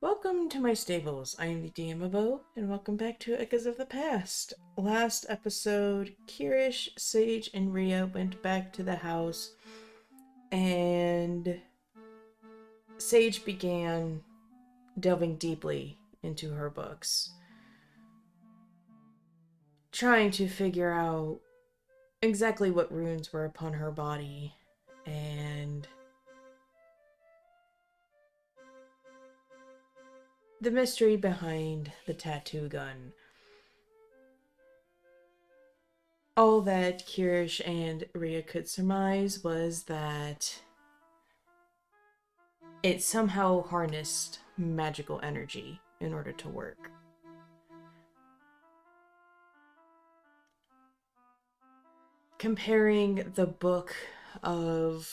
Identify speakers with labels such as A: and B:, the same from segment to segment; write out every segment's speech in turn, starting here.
A: Welcome to my stables. I am the DMobo, and welcome back to Echoes of the Past. Last episode, Kyrish, Sage, and Rhea went back to the house, and Sage began delving deeply into her books, trying to figure out exactly what runes were upon her body, and the mystery behind the tattoo gun. All that Kyrish and Rhea could surmise was that it somehow harnessed magical energy in order to work. Comparing the book of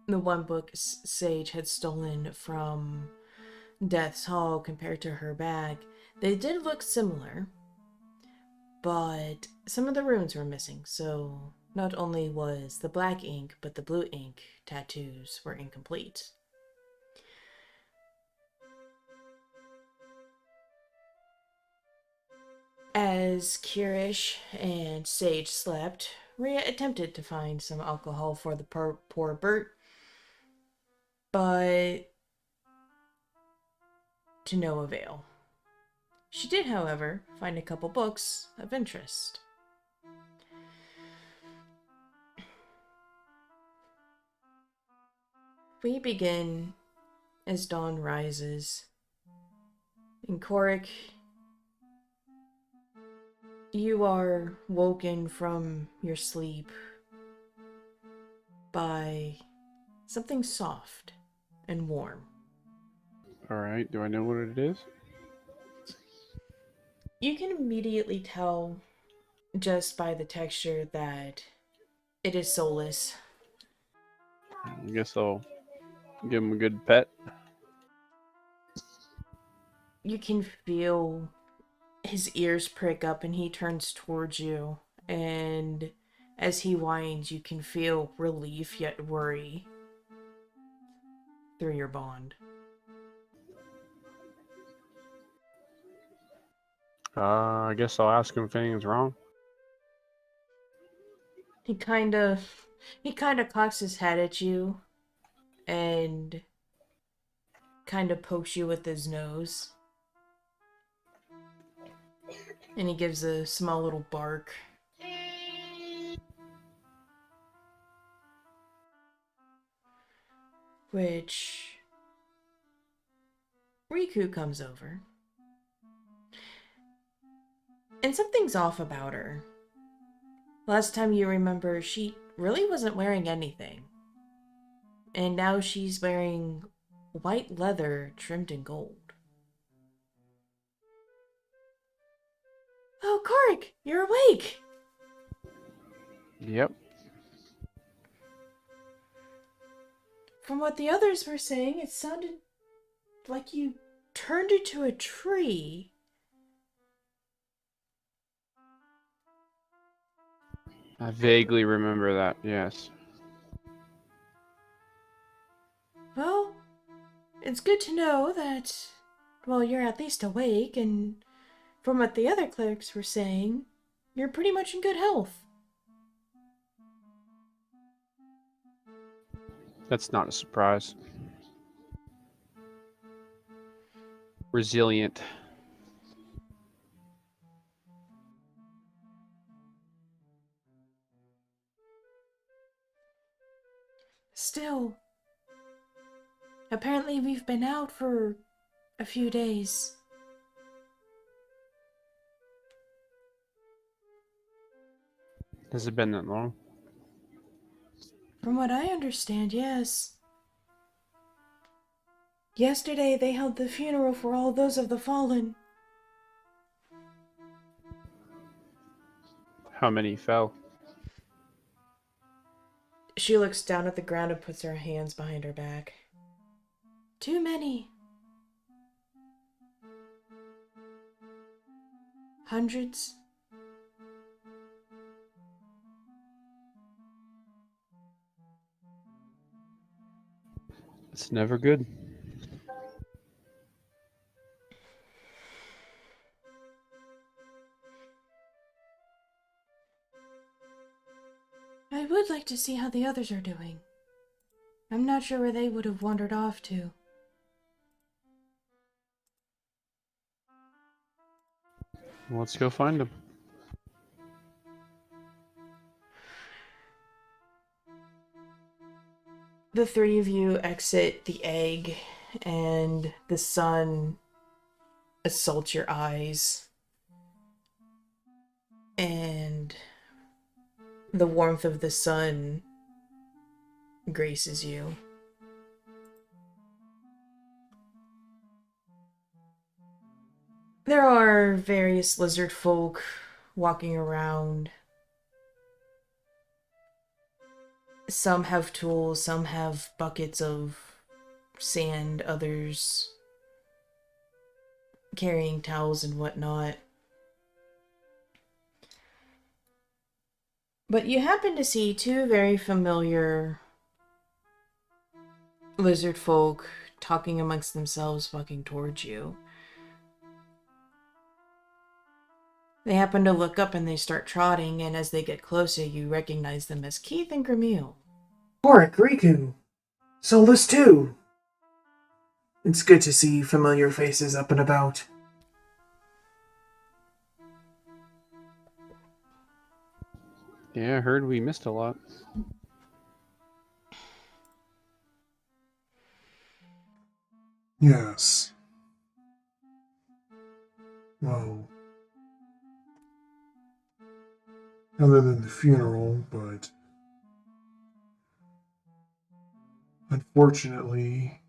A: the one book Sage had stolen from Death's Hall compared to her bag, they did look similar, but some of the runes were missing, so not only was the black ink, but the blue ink tattoos were incomplete. As Kyrish and Sage slept, Rhea attempted to find some alcohol for the poor Bert, but to no avail. She did, however, find a couple books of interest. We begin as dawn rises. In Korric, you are woken from your sleep by something soft and warm.
B: Alright, do I know what it is?
A: You can immediately tell just by the texture that it is soulless.
B: I guess I'll give him a good pet.
A: You can feel his ears prick up and he turns towards you, and as he whines, you can feel relief yet worry through your bond.
B: I guess I'll ask him if anything's wrong.
A: He kind of cocks his head at you and kind of pokes you with his nose. And he gives a small little bark. Which Riku comes over. And something's off about her. Last time you remember, she really wasn't wearing anything. And now she's wearing white leather trimmed in gold. Oh, Korric, you're awake!
B: Yep.
A: From what the others were saying, it sounded like you turned into a tree.
B: I vaguely remember that, yes.
A: Well, it's good to know that, well, you're at least awake, and from what the other clerics were saying, you're pretty much in good health.
B: That's not a surprise. Resilient.
A: Still, apparently we've been out for a few days.
B: Has it been that long?
A: From what I understand, yes. Yesterday they held the funeral for all those of the fallen.
B: How many fell?
A: She looks down at the ground and puts her hands behind her back. Too many. Hundreds.
B: It's never good.
A: check to see how the others are doing. I'm not sure where they would have wandered off to.
B: Let's go find them.
A: The three of you exit the egg, and the sun assaults your eyes. And the warmth of the sun graces you. There are various lizard folk walking around. Some have tools, some have buckets of sand, others carrying towels and whatnot. But you happen to see two very familiar lizard folk talking amongst themselves, walking towards you. They happen to look up and they start trotting, and as they get closer, you recognize them as Keith and Gramil.
C: Korric, Riku. Solus too. It's good to see familiar faces up and about.
B: Yeah, I heard we missed a lot.
D: Yes. Well, other than the funeral, but unfortunately,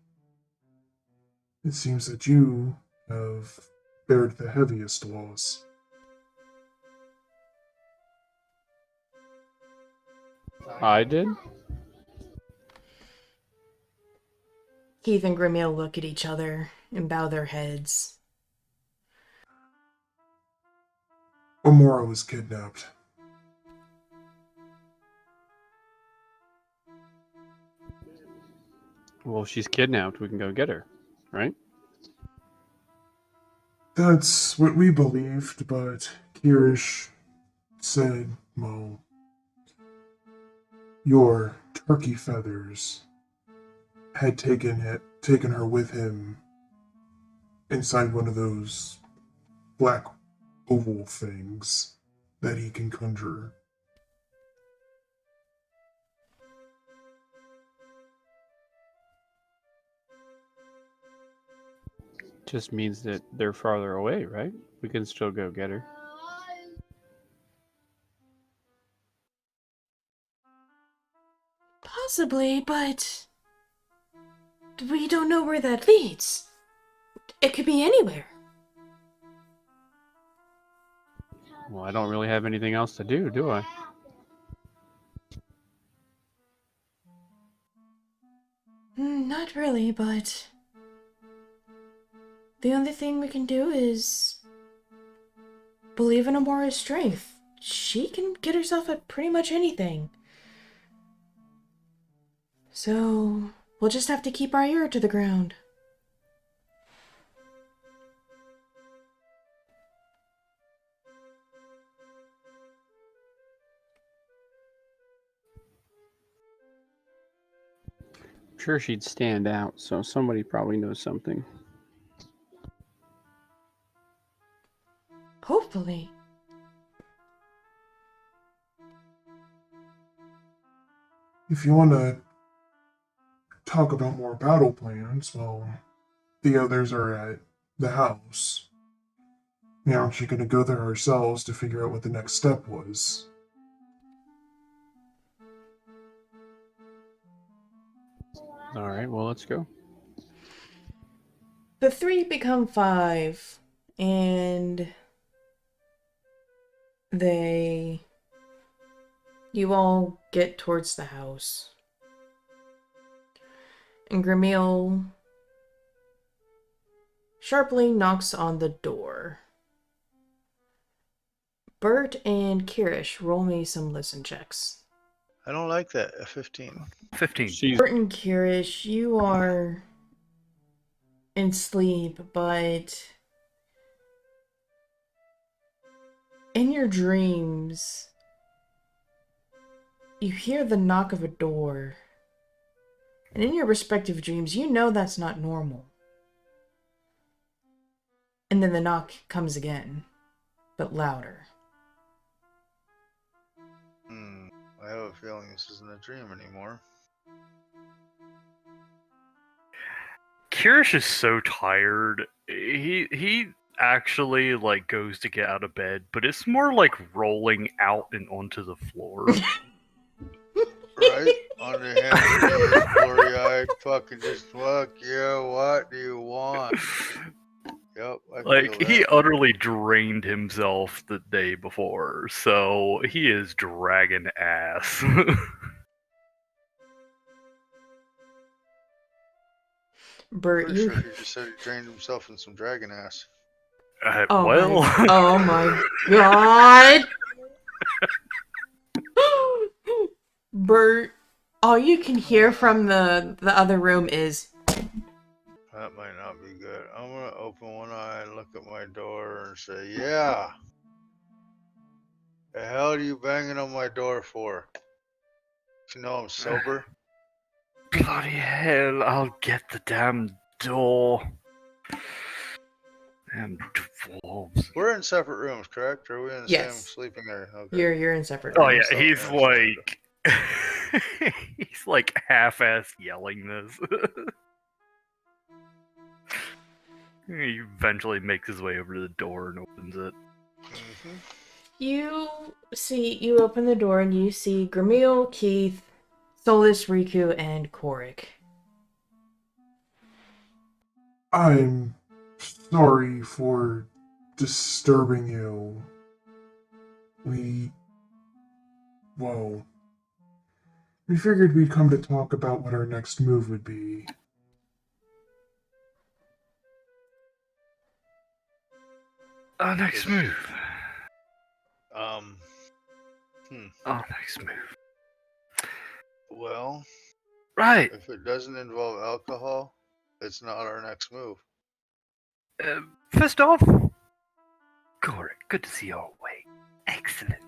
D: it seems that you have bared the heaviest loss.
B: I did?
A: Keith and Gramil look at each other and bow their heads.
D: Amora was kidnapped.
B: Well, if she's kidnapped, we can go get her, right?
D: That's what we believed, but Kyrish said, well, your turkey feathers had taken her with him inside one of those black oval things that he can conjure.
B: Just means that they're farther away, right? We can still go get her.
A: Possibly, but we don't know where that leads. It could be anywhere.
B: Well, I don't really have anything else to do I?
A: Not really, but the only thing we can do is believe in Amora's strength. She can get herself at pretty much anything. So, we'll just have to keep our ear to the ground.
B: I'm sure she'd stand out, so somebody probably knows something.
A: Hopefully.
D: If you want to talk about more battle plans, well, the others are at the house. We're actually going to go there ourselves to figure out what the next step was.
B: Alright, well, let's go.
A: The three become five, and you all get towards the house. And Gramil sharply knocks on the door. Bert and Kyrish, roll me some listen checks.
E: I don't like that. A 15.
F: 15.
A: Bert and Kyrish, you are in sleep, but in your dreams, you hear the knock of a door. And in your respective dreams, you know that's not normal. And then the knock comes again, but louder.
E: I have a feeling this isn't a dream anymore.
F: Kyrish is so tired. He actually like goes to get out of bed, but it's more like rolling out and onto the floor.
E: Right? On the hands and knees, blurry-eyed, fucking just fuck you. What do you want? Yep, I
F: Like
E: feel
F: he
E: that.
F: utterly drained himself the day before, so he is dragging ass.
A: Bert,
E: Pretty
A: you...
E: sure he just said he drained himself in some dragon ass.
A: Oh
F: well,
A: my... Oh my god! Bert, all you can hear from the other room is...
E: That might not be good. I'm gonna open one eye and look at my door and say, yeah. The hell are you banging on my door for? You know I'm sober?
F: bloody hell! I'll get the damn door. Damn dwarves.
E: We're in separate rooms, correct? Or are we in the
A: Yes.
E: same sleeping area? Okay.
A: You're in separate
F: Oh
A: rooms.
F: yeah, he's like he's like half-ass yelling this. He eventually makes his way over to the door and opens it.
E: Mm-hmm.
A: You open the door and you see Gramil, Keith, Solus, Riku, and Korric.
D: I'm sorry for disturbing you. We figured we'd come to talk about what our next move would be.
F: Our next move. Our next move.
E: Well,
F: Right.
E: if it doesn't involve alcohol, it's not our next move.
F: First off, Korric, good to see you all awake. Excellent.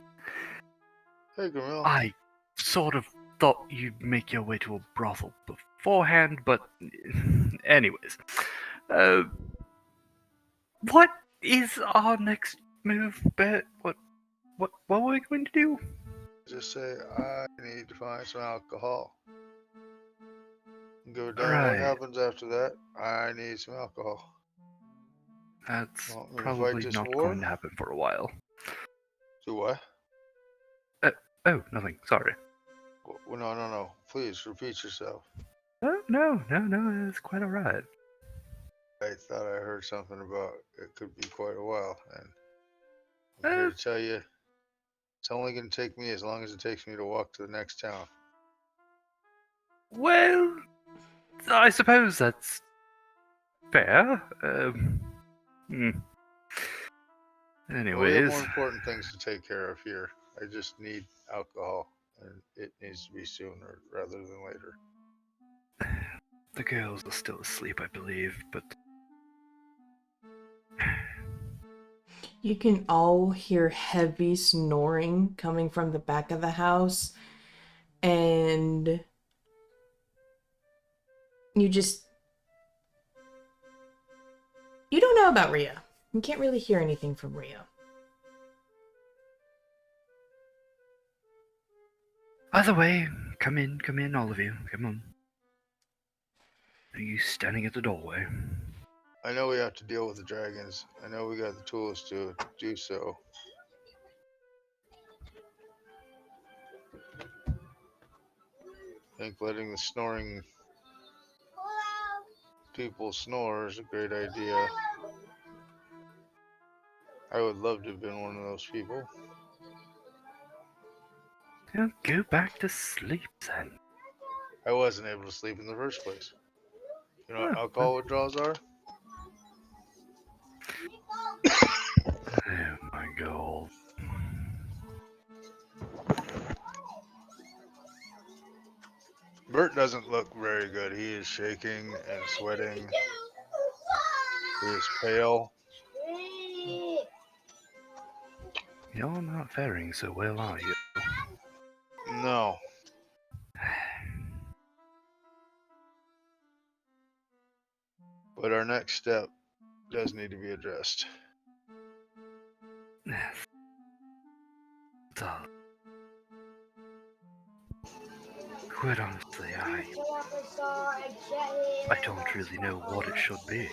E: Hey, Gramil.
F: I sort of thought you'd make your way to a brothel beforehand, but anyways. What is our next move, Bert? What are we going to do?
E: Just say, I need to find some alcohol. Go down.
F: Right.
E: What happens after that? I need some alcohol.
F: That's
E: Want me to
F: probably
E: fight this
F: not
E: war?
F: going to happen for a while.
E: Do what?
F: Oh, nothing. Sorry.
E: No. Please repeat yourself.
F: Oh, no. It's quite alright.
E: I thought I heard something about it could be quite a while, and I'm here to tell you, it's only going to take me as long as it takes me to walk to the next town.
F: Well, I suppose that's fair.
E: We have
F: Anyways,
E: more important things to take care of here. I just need alcohol, and it needs to be sooner rather than later.
F: the girls are still asleep, I believe, but
A: You can all hear heavy snoring coming from the back of the house, and you don't know about Rhea. You can't really hear anything from Rhea.
F: either way, come in, all of you. Come on. Are you standing at the doorway?
E: I know we have to deal with the dragons. I know we got the tools to do so. I think letting the snoring people snore is a great idea. I would love to have been one of those people.
F: Yeah, go back to sleep then.
E: I wasn't able to sleep in the first place. You know what
F: Oh,
E: alcohol withdrawals are?
F: Oh my god.
E: Bert doesn't look very good. He is shaking and sweating. He is pale.
F: You're not faring so well, are you?
E: No. But our next step does need to be addressed.
F: Duh. Quite honestly, I don't really know what it should be.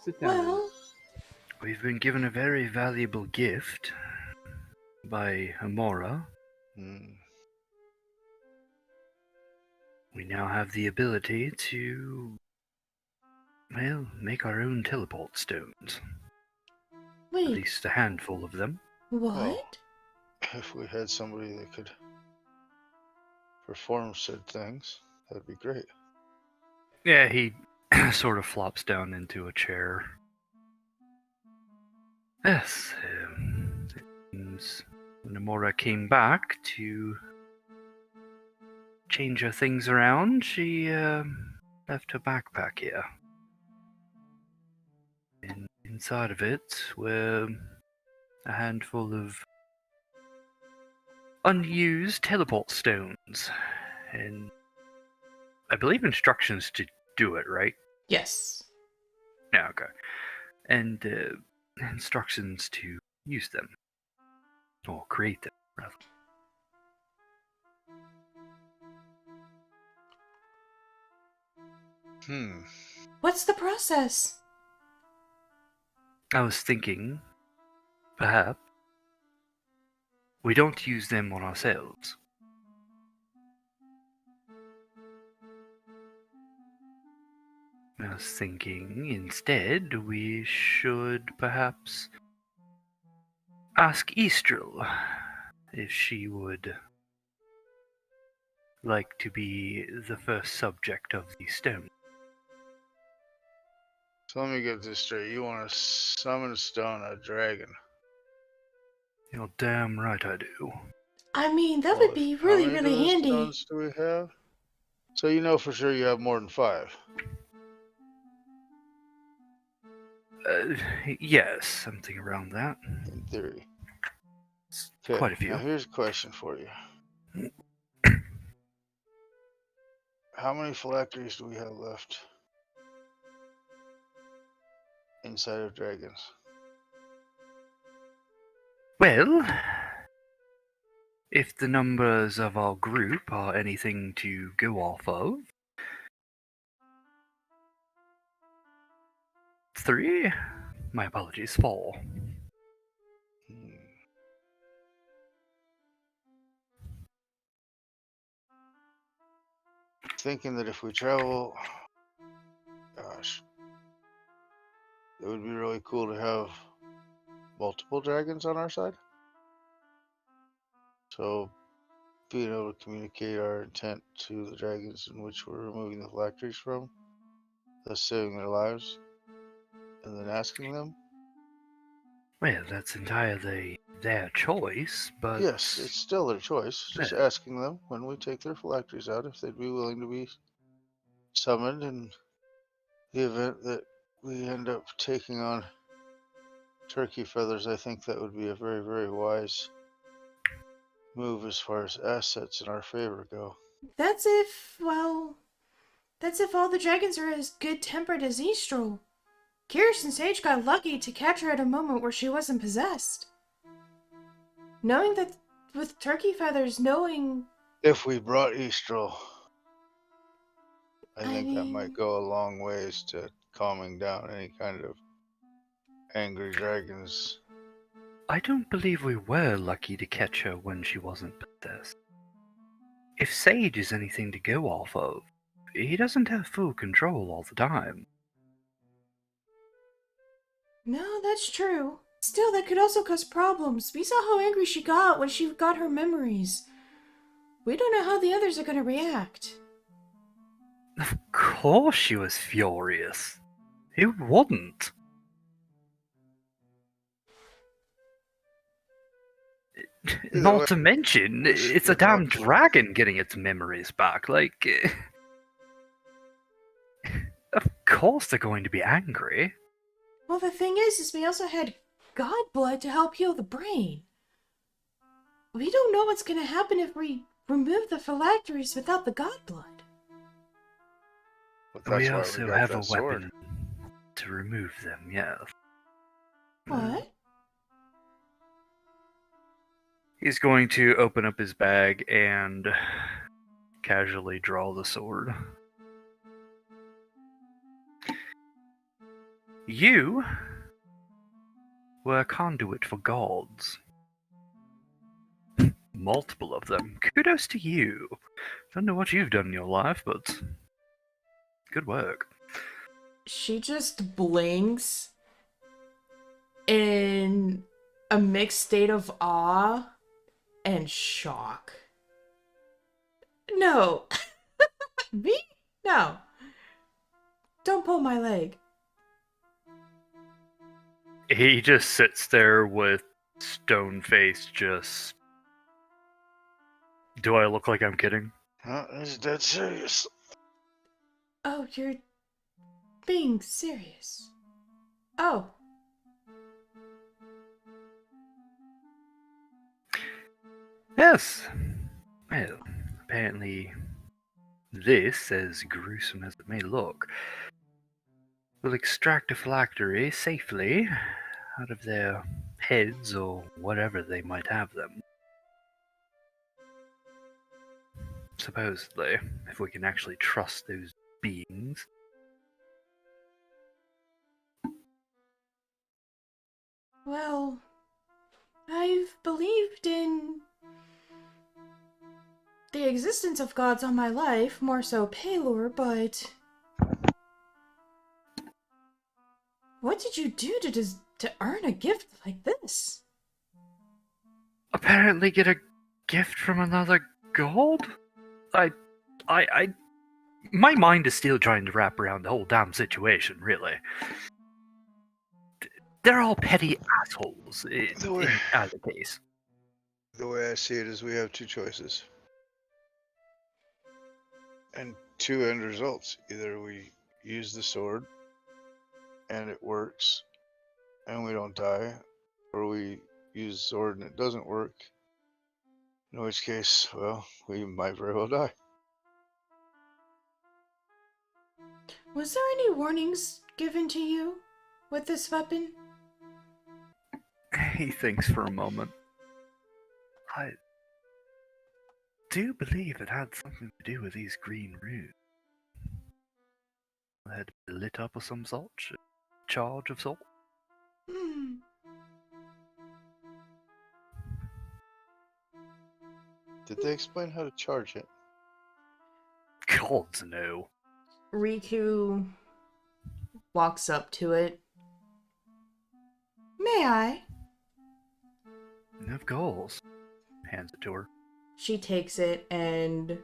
B: Sit down.
A: Well,
F: We've been given a very valuable gift by Amora.
E: Hmm.
F: We now have the ability to, well, make our own teleport stones. At
A: wait,
F: least a handful of them.
A: what?
E: If we had somebody that could perform said things, that'd be great.
F: Yeah, he sort of flops down into a chair. Yes, it seems when Amora came back to change her things around, she left her backpack here. And inside of it were a handful of unused teleport stones. And I believe instructions to do it, right?
A: Yes.
F: Yeah, okay. And instructions to use them. Or create them, rather.
A: What's the process?
F: I was thinking, perhaps, we don't use them on ourselves. I was thinking, instead, we should perhaps ask Istrol if she would like to be the first subject of the stone.
E: So let me get this straight. You want to summon stone a dragon?
F: You're damn right I do.
A: I mean, that
E: Well,
A: would be
E: how
A: really,
E: many
A: really
E: glowstone
A: handy.
E: stones do we have? So you know for sure you have more than 5.
F: Yes, something around that.
E: In theory.
F: It's
E: Okay,
F: quite a few.
E: now here's a question for you. How many phylacteries do we have left inside of dragons?
F: Well, if the numbers of our group are anything to go off of, 3? My apologies, 4.
E: Hmm. Thinking that if we travel, gosh, it would be really cool to have multiple dragons on our side. So being able to communicate our intent to the dragons in which we're removing the phylacteries from, thus saving their lives, and then asking them.
F: Well, that's entirely their choice, but...
E: Yes, it's still their choice. Just
F: Yeah.
E: asking them when we take their phylacteries out if they'd be willing to be summoned in the event that we end up taking on turkey feathers. I think that would be a very, very wise move as far as assets in our favor go.
A: That's if all the dragons are as good-tempered as Istrol. Kyrish and Sage got lucky to catch her at a moment where she wasn't possessed. Knowing that with turkey feathers, knowing...
E: If we brought Istrol, I
A: I
E: think that
A: mean-
E: might go a long ways to calming down any kind of angry dragons.
F: I don't believe we were lucky to catch her when she wasn't possessed. If Sage is anything to go off of, he doesn't have full control all the time.
A: No, that's true. Still, that could also cause problems. We saw how angry she got when she got her memories. We don't know how the others are going to react.
F: Of course she was furious. Who wouldn't? Not to mention, it's a damn dragon getting its memories back. Like, of course they're going to be angry.
A: Well, the thing is we also had god blood to help heal the brain. We don't know what's going to happen if we remove the phylacteries without the god blood.
E: But that's
F: We
E: why
F: also
E: we got
F: have
E: that
F: a
E: sword.
F: weapon to remove them, yes.
A: What?
F: He's going to open up his bag and casually draw the sword. You were a conduit for gods. Multiple of them. Kudos to you. Don't know what you've done in your life, but good work.
A: She just blinks in a mixed state of awe and shock. No. Me? No. Don't pull my leg.
F: He just sits there with stone face, just... Do I look like I'm kidding?
E: He's dead serious.
A: Oh, you're being serious. Oh.
F: Yes. Well, apparently this, as gruesome as it may look, will extract a phylactery safely out of their heads or whatever they might have them. Supposedly, if we can actually trust those beings.
A: Well, I've believed in the existence of gods all my life, more so Palor, but what did you do to earn a gift like this?
F: Apparently get a gift from another god? My mind is still trying to wrap around the whole damn situation, really. They're all petty assholes in either case.
E: The way I see it is we have two choices. And two end results. Either we use the sword and it works and we don't die, or we use the sword and it doesn't work. In which case, well, we might very well die.
A: Was there any warnings given to you with this weapon?
F: He thinks for a moment. I do believe it had something to do with these green runes. They had lit up of some sort, charge of sort.
A: Hmm.
E: Did they explain how to charge it?
F: Gods no.
A: Riku walks up to it. May I?
F: Of course. Hands it to her.
A: She takes it and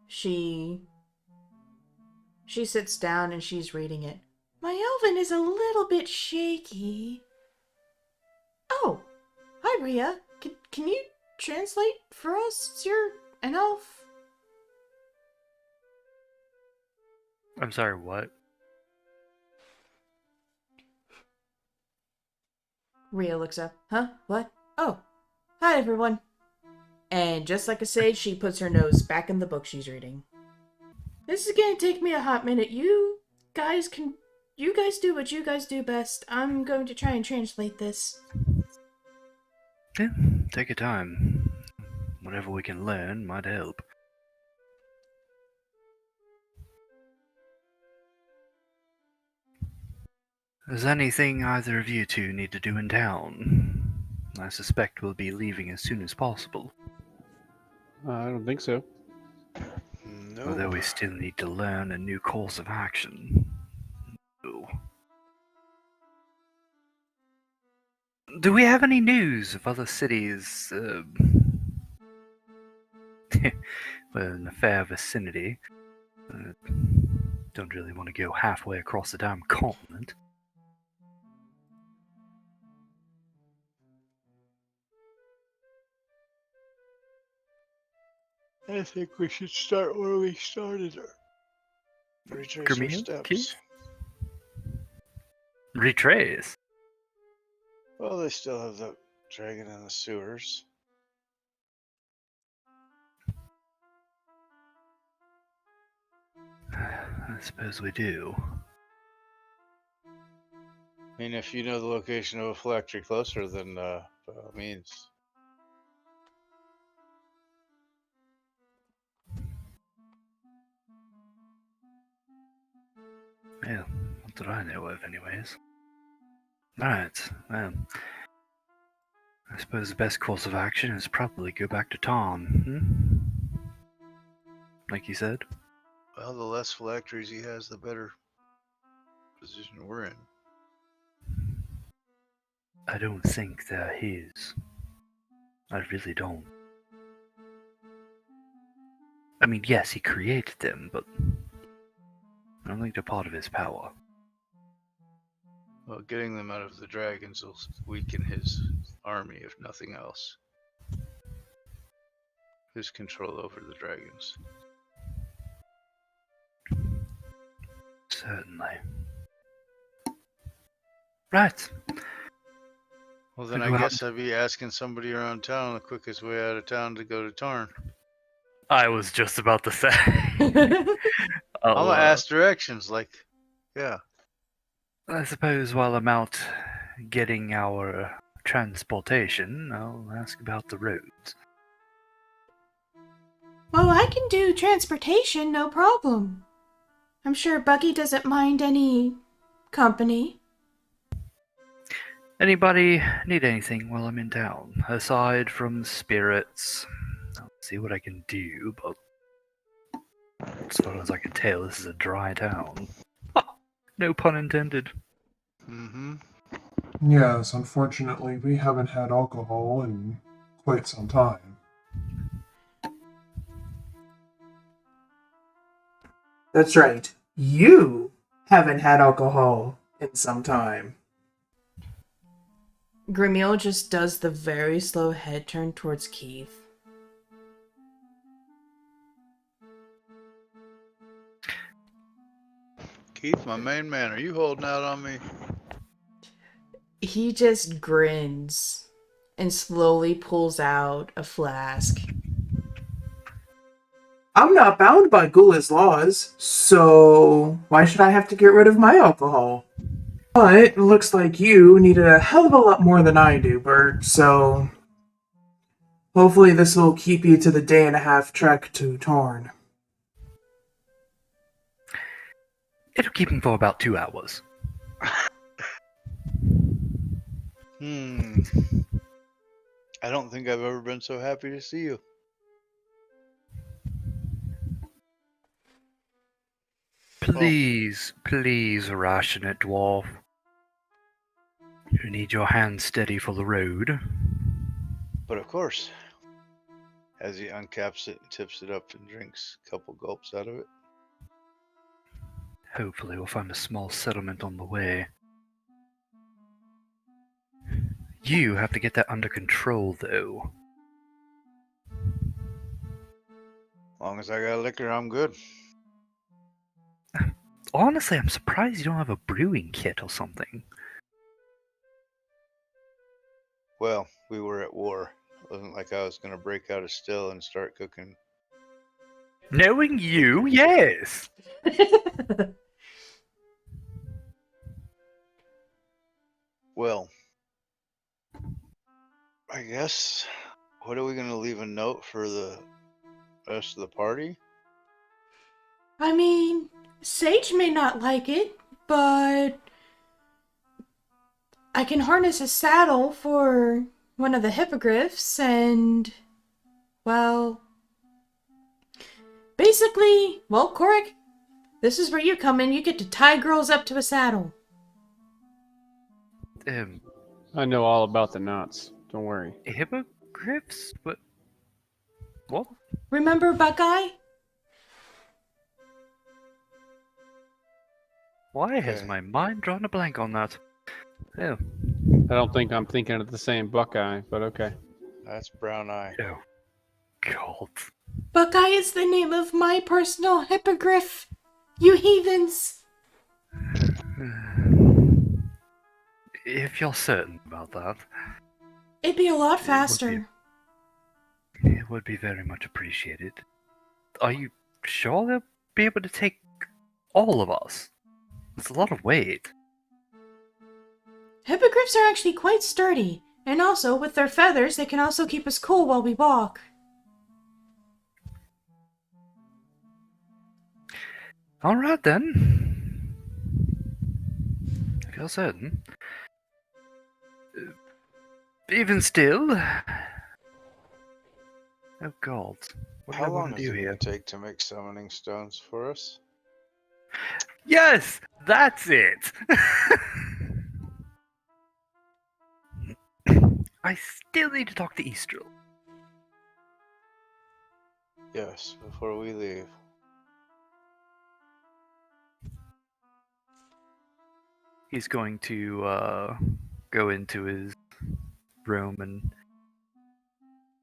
A: she sits down and she's reading it. My Elven is a little bit shaky. Oh, hi Rhea. Can you translate for us? You're an elf.
F: I'm sorry, what?
A: Rhea looks up. Huh? What? Oh, hi everyone. And just like a sage, she puts her nose back in the book she's reading. This is gonna take me a hot minute. You guys do what you guys do best. I'm going to try and translate this.
F: Yeah, take your time. Whatever we can learn might help. Is anything either of you two need to do in town? I suspect we'll be leaving as soon as possible.
B: I don't think so.
E: No.
F: Although we still need to learn a new course of action. Oh. Do we have any news of other cities, well, in a fair vicinity? Don't really want to go halfway across the damn continent.
E: I think we should start where we started. Retrace our
F: Grimio,
E: steps.
F: please? retrace.
E: Well, they still have the dragon in the sewers.
F: I suppose we do.
E: I mean, if you know the location of a phylactery closer, then by all means.
F: Yeah, what did I know of, anyways? Alright, well, I suppose the best course of action is probably go back to Tom, like you said.
E: Well, the less phylacteries he has, the better position we're in.
F: I don't think they're his. I really don't. I mean, yes, he created them, but I don't think they're part of his power.
E: Well, getting them out of the dragons will weaken his army, if nothing else. His control over the dragons.
F: Certainly. Right.
E: Well, then
F: Figure
E: I
F: out-
E: guess I'd be asking somebody around town the quickest way out of town to go to Tarn.
F: I was just about to say.
E: I'm gonna ask directions, like, yeah.
F: I suppose while I'm out getting our transportation, I'll ask about the roads.
A: Well, I can do transportation, no problem. I'm sure Buggy doesn't mind any company.
F: Anybody need anything while I'm in town? Aside from spirits, I'll see what I can do, but as far as I can tell, this is a dry town. No pun intended.
E: Mm-hmm.
D: Yes, unfortunately, we haven't had alcohol in quite some time.
C: That's right. You haven't had alcohol in some time.
A: Grimiel just does the very slow head turn towards Keith.
E: Keith, my main man, are you holding out on me?
A: He just grins and slowly pulls out a flask.
C: I'm not bound by Gula's laws, so why should I have to get rid of my alcohol? But it looks like you needed a hell of a lot more than I do, Bert, so hopefully this will keep you to the day-and-a-half trek to Tarn.
F: It'll keep him for about 2 hours.
E: I don't think I've ever been so happy to see you.
F: Please, please ration it, dwarf. You need your hands steady for the road.
E: But of course, as he uncaps it and tips it up and drinks a couple gulps out of it.
F: Hopefully we'll find a small settlement on the way. You have to get that under control, though.
E: As long as I got liquor, I'm good.
F: Honestly, I'm surprised you don't have a brewing kit or something.
E: Well, we were at war. It wasn't like I was going to break out a still and start cooking.
F: Knowing you, yes!
E: Well, I guess, what are we going to leave a note for the rest of the party?
A: I mean, Sage may not like it, but I can harness a saddle for one of the hippogriffs and, well, basically, well, Korric, this is where you come in. You get to tie girls up to a saddle.
B: I know all about the knots. Don't worry.
F: Hippogriffs? What?
A: Remember Buckeye?
F: Why has
E: Okay.
F: my mind drawn a blank on that? Oh,
B: I don't think I'm thinking of the same Buckeye, but okay.
E: That's Brown Eye.
F: oh, God.
A: Buckeye is the name of my personal hippogriff, you heathens.
F: if you're certain about that,
A: It'd be a lot
F: It would be-
A: faster.
F: it would be very much appreciated. Are you sure they'll be able to take all of us? It's a lot of weight.
A: Hippogriffs are actually quite sturdy, and also, with their feathers, they can also keep us cool while we walk.
F: Alright then. If you're certain. Even still. Oh god. What do I
E: How long
F: want to
E: is
F: do
E: it
F: here?
E: going to take to make summoning stones for us?
F: Yes! That's it! I still need to talk to Istrol.
E: Yes, before we leave.
F: He's going to go into his room and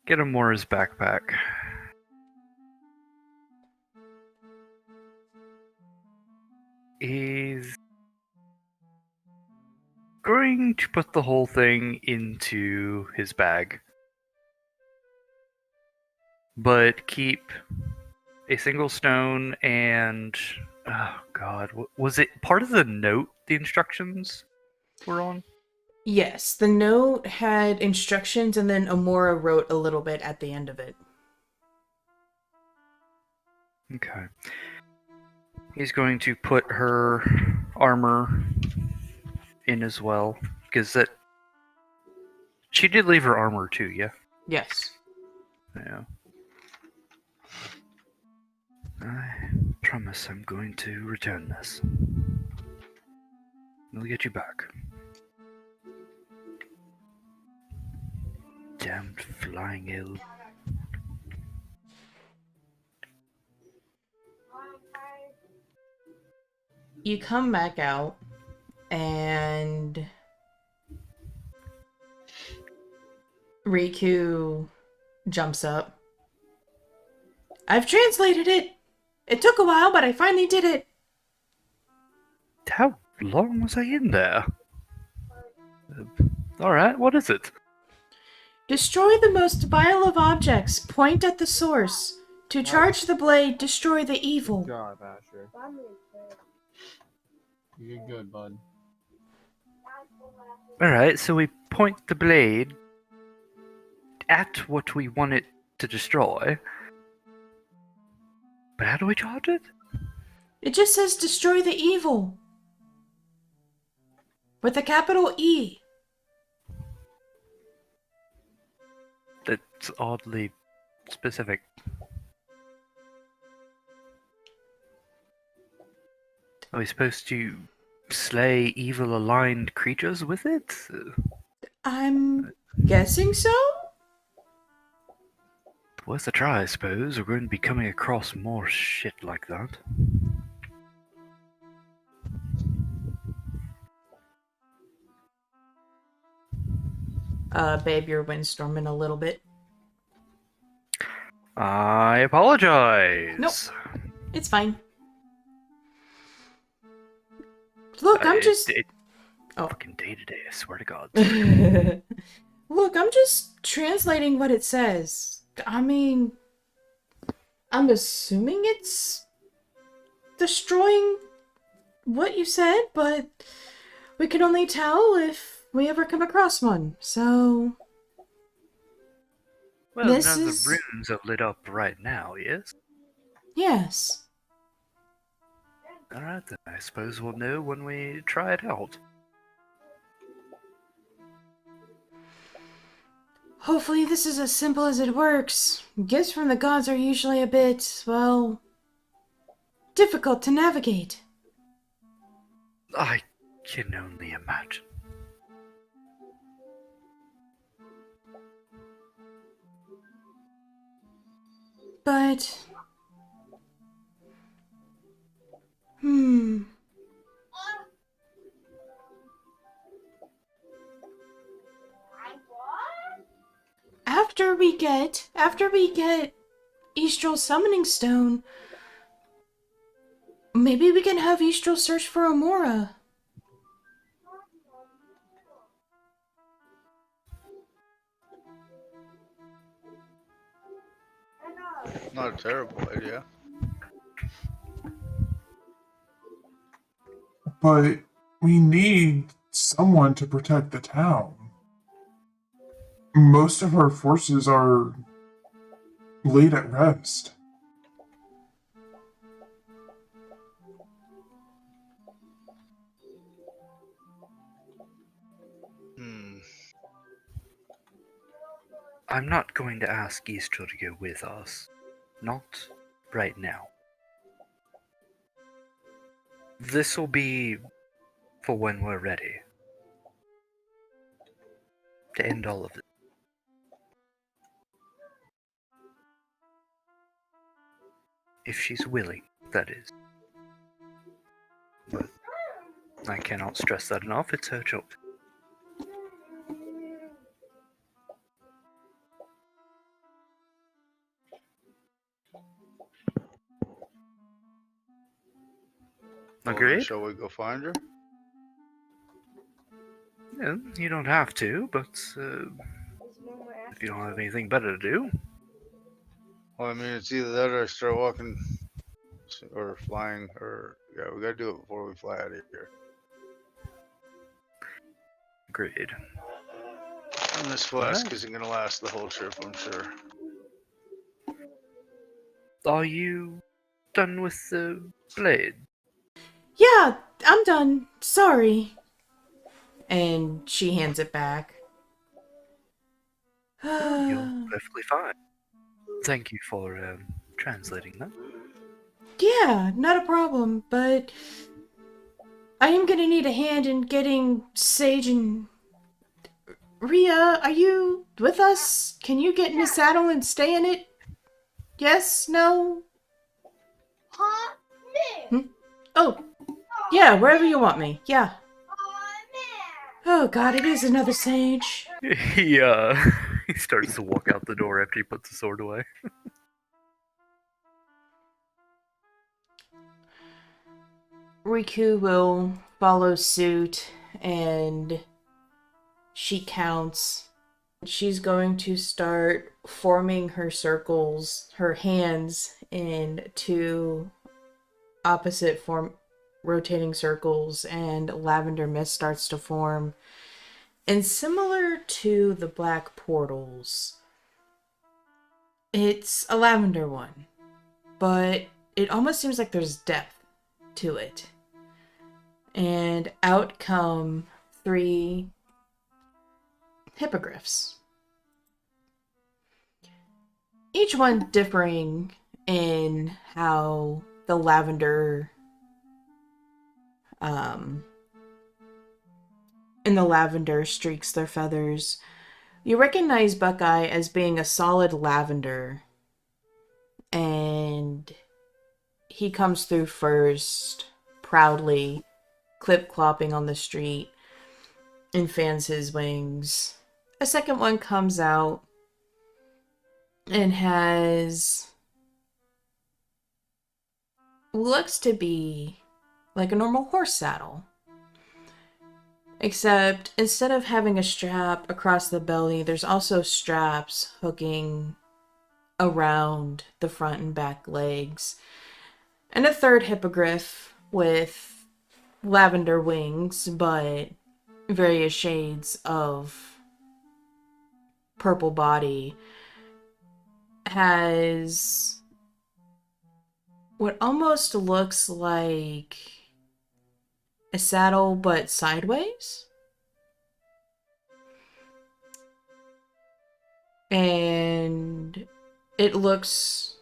F: get him Mora's backpack. He's going to put the whole thing into his bag, but keep a single stone and oh god, was it part of the note the instructions were on?
A: Yes, the note had instructions, and then Amora wrote a little bit at the end of it.
F: Okay. He's going to put her armor in as well, because that she did leave her armor too, yeah?
A: Yes.
F: Yeah. I promise I'm going to return this. I'll get you back. Damned flying ill.
A: You come back out, and Riku jumps up. I've translated it! It took a while, but I finally did it!
F: How long was I in there? Alright, what is it?
A: Destroy the most vile of objects. Point at the source. To charge the blade, destroy the evil.
B: God, Asher. You're good, bud.
F: Alright, so we point the blade at what we want it to destroy. But how do we charge it?
A: It just says destroy the evil. With a capital E.
F: That's oddly specific. Are we supposed to slay evil aligned creatures with it?
A: I'm guessing so?
F: Worth a try, I suppose. We're going to be coming across more shit like that.
A: Babe, you're windstorming a little bit.
F: I apologize.
A: Nope. It's fine. Look, I'm just... Oh.
F: Fucking day to day, I swear to God.
A: Look, I'm just translating what it says. I mean, I'm assuming it's destroying what you said, but we can only tell if we ever come across one, so...
F: Well,
A: This
F: none
A: is-
F: of the rooms are lit up right now, yes?
A: Yes.
F: Alright then, I suppose we'll know when we try it out.
A: Hopefully this is as simple as it works. Gifts from the gods are usually a bit, well, difficult to navigate.
F: I can only imagine.
A: But... After we get Istrol's summoning stone, maybe we can have Istrol search for Amora.
E: Not a terrible idea.
D: But we need someone to protect the town. Most of our forces are laid at rest.
E: Hmm.
F: I'm not going to ask Istrol to go with us. Not right now. This'll be for when we're ready. To end all of this. If she's willing, that is. But I cannot stress that enough, it's her choice.
E: Well, then
F: Agreed?
E: shall we go find her?
F: Yeah, you don't have to, but if you don't have anything better to do,
E: Well, I mean, it's either that or I start walking or flying, or yeah, we gotta do it before we fly out of here.
F: agreed.
E: And this flask
F: Alright.
E: isn't gonna last the whole trip, I'm sure.
F: Are you done with the blade?
A: Yeah, I'm done. Sorry. And she hands it back.
F: You're perfectly fine. Thank you for translating that.
A: Yeah, not a problem, but I am gonna need a hand in getting Sage and Rhea. Are you with us? Can you get in the saddle and stay in it? Yes? No? Oh, yeah, wherever you want me. Yeah. Oh god, it is another Sage.
F: He he starts to walk out the door after he puts the sword away.
A: Riku will follow suit, and she counts. She's going to start forming her circles, her hands, in two opposite rotating circles, and lavender mist starts to form. And similar to the black portals, it's a lavender one, but it almost seems like there's depth to it. And out come 3 hippogriffs. Each one differing in how the lavender streaks their feathers. You recognize Buckeye as being a solid lavender, and he comes through first, proudly, clip-clopping on the street, and fans his wings. A second one comes out and looks to be like a normal horse saddle. Except instead of having a strap across the belly, there's also straps hooking around the front and back legs. And a third hippogriff with lavender wings, but various shades of purple body, has what almost looks like a saddle but sideways. And it looks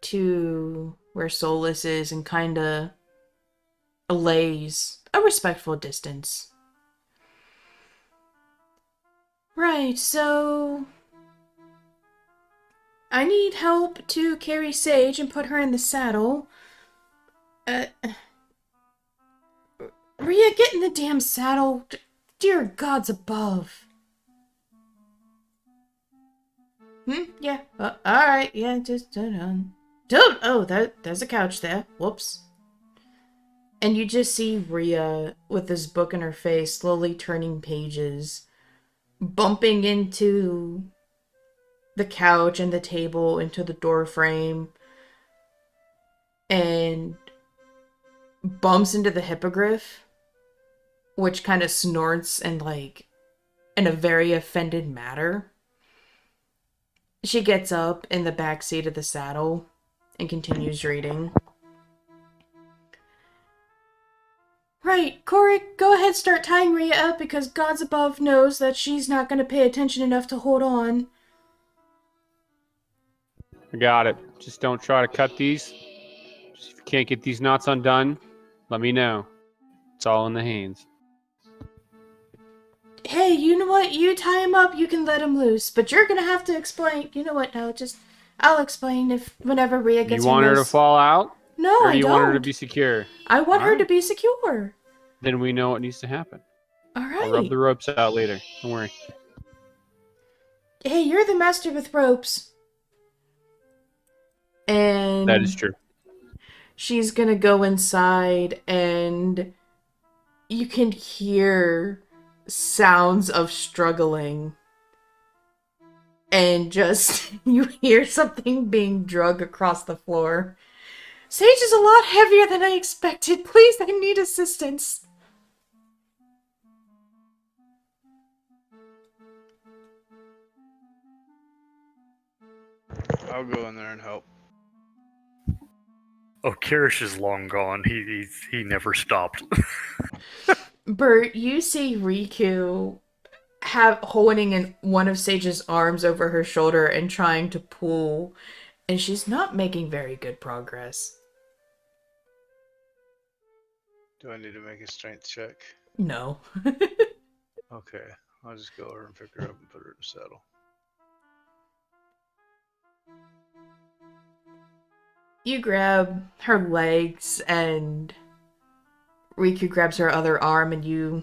A: to where Solus is and kinda lays a respectful distance. Right, so I need help to carry Sage and put her in the saddle. Rhea, get in the damn saddle. Dear gods above. Yeah. Alright, yeah, just don't. Oh, there's a couch there. Whoops. And you just see Rhea with this book in her face, slowly turning pages, bumping into the couch and the table into the door frame and bumps into the hippogriff, which kind of snorts and like in a very offended manner. She gets up in the back seat of the saddle and continues reading. Right, Korric, go ahead, start tying Rhea up because Gods above knows that she's not going to pay attention enough to hold on.
B: I got it. Just don't try to cut these. If you can't get these knots undone, let me know. It's all in the hands.
A: Hey, you know what? You tie him up, you can let him loose. But you're going to have to explain. You know what? No, I'll explain whenever Rhea gets
B: You want her to fall out?
A: No,
B: Or
A: I
B: do you
A: don't.
B: want her to be secure?
A: I want her
B: Alright.
A: to be secure.
B: Then we know what needs to happen.
A: All right.
B: I'll rub the ropes out later. Don't worry.
A: Hey, you're the master with ropes. And
B: That is true.
A: she's gonna go inside and you can hear sounds of struggling. And just, you hear something being dragged across the floor. Sage is a lot heavier than I expected. Please, I need assistance.
E: I'll go in there and help.
F: Oh, Kyrish is long gone. He never stopped.
A: Bert, you see Riku holding in one of Sage's arms over her shoulder and trying to pull, and she's not making very good progress.
E: Do I need to make a strength check?
A: No.
E: Okay, I'll just go over and pick her up and put her in the saddle.
A: You grab her legs and Riku grabs her other arm and you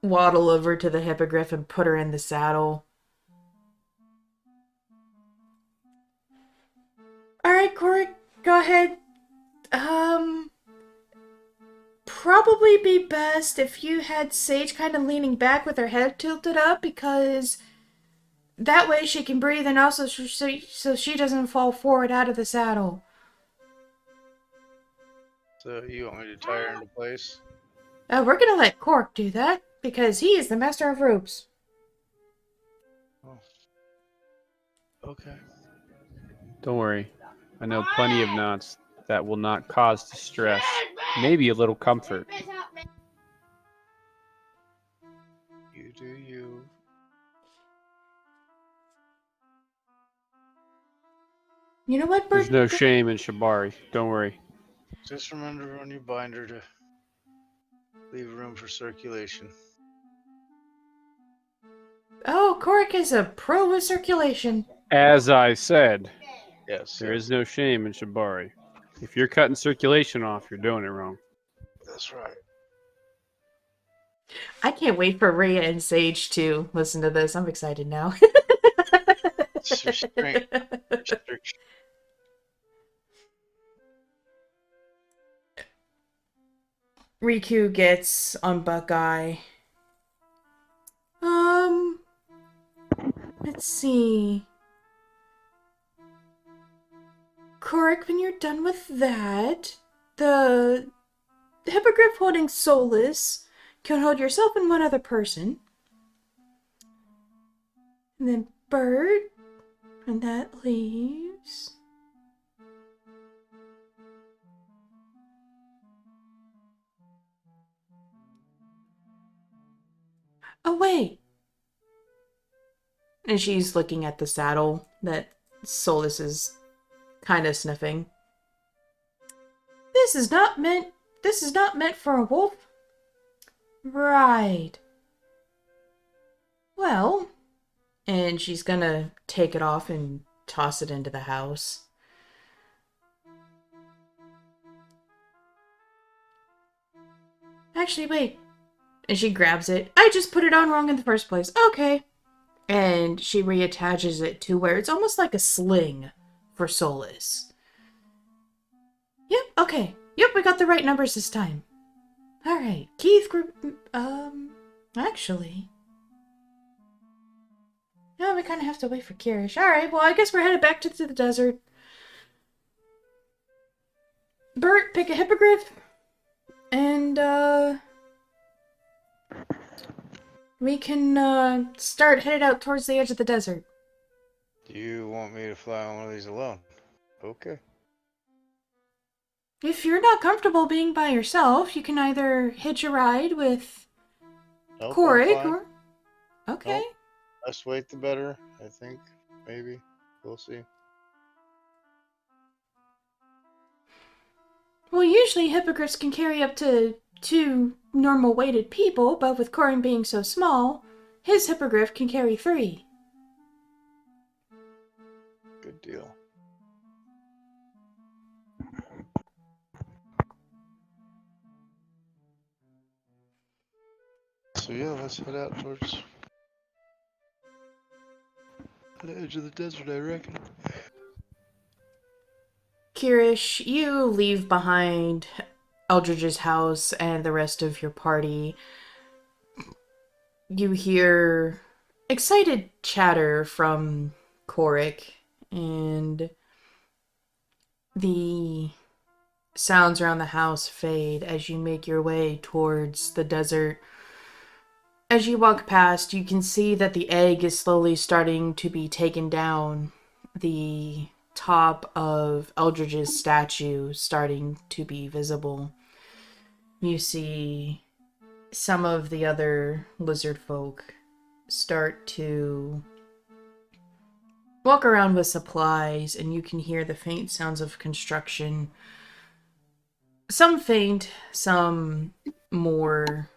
A: waddle over to the hippogriff and put her in the saddle. Alright, Korric, go ahead. Probably be best if you had Sage kind of leaning back with her head tilted up because that way she can breathe and also so she doesn't fall forward out of the saddle.
E: So you want me to tie her into place?
A: We're gonna let Korric do that because he is the master of ropes.
E: Oh. Okay.
B: Don't worry. I know plenty of knots that will not cause distress. Maybe a little comfort.
E: You do you.
A: You know what, Bert?
B: There's no shame in Shibari. Don't worry.
E: Just remember when you bind her to leave room for circulation.
A: Oh, Korric is a pro with circulation.
B: As I said,
E: Yes.
B: there is no shame in Shibari. If you're cutting circulation off, you're doing it wrong.
E: That's right.
A: I can't wait for Rhea and Sage to listen to this. I'm excited now.
E: It's your strength. Restriction.
A: Riku gets on Buckeye. Let's see. Korric, when you're done with that, the hippogriff holding Solus can hold yourself and one other person. And then Bert, and that leaves... Oh, wait. And she's looking at the saddle that Solus is kind of sniffing. This is not meant for a wolf. Right. Well, and she's gonna take it off and toss it into the house. Actually, wait. And she grabs it. I just put it on wrong in the first place. Okay. And she reattaches it to where it's almost like a sling for Solus. Yep, okay. Yep, we got the right numbers this time. Alright, Keith, actually... No, we kind of have to wait for Kyrish. Alright, well, I guess we're headed back to the desert. Bert, pick a hippogriff. And, we can, start headed out towards the edge of the desert.
E: Do you want me to fly on one of these alone? Okay.
A: If you're not comfortable being by yourself, you can either hitch a ride with
E: Nope, I'm
A: Korric
E: fine.
A: or... Okay.
E: Nope. Less weight the better, I think. Maybe. We'll see.
A: Well, usually hippogriffs can carry up to 2 normal weighted people, but with Korric being so small, his hippogriff can carry 3.
E: Good deal. So yeah, let's head out towards the edge of the desert, I reckon.
A: Kyrish, you leave behind Eldridge's house and the rest of your party. You hear excited chatter from Korric, and the sounds around the house fade as you make your way towards the desert. As you walk past, you can see that the egg is slowly starting to be taken down. The top of Eldridge's statue starting to be visible. You see some of the other lizard folk start to walk around with supplies, and you can hear the faint sounds of construction. Some faint, some more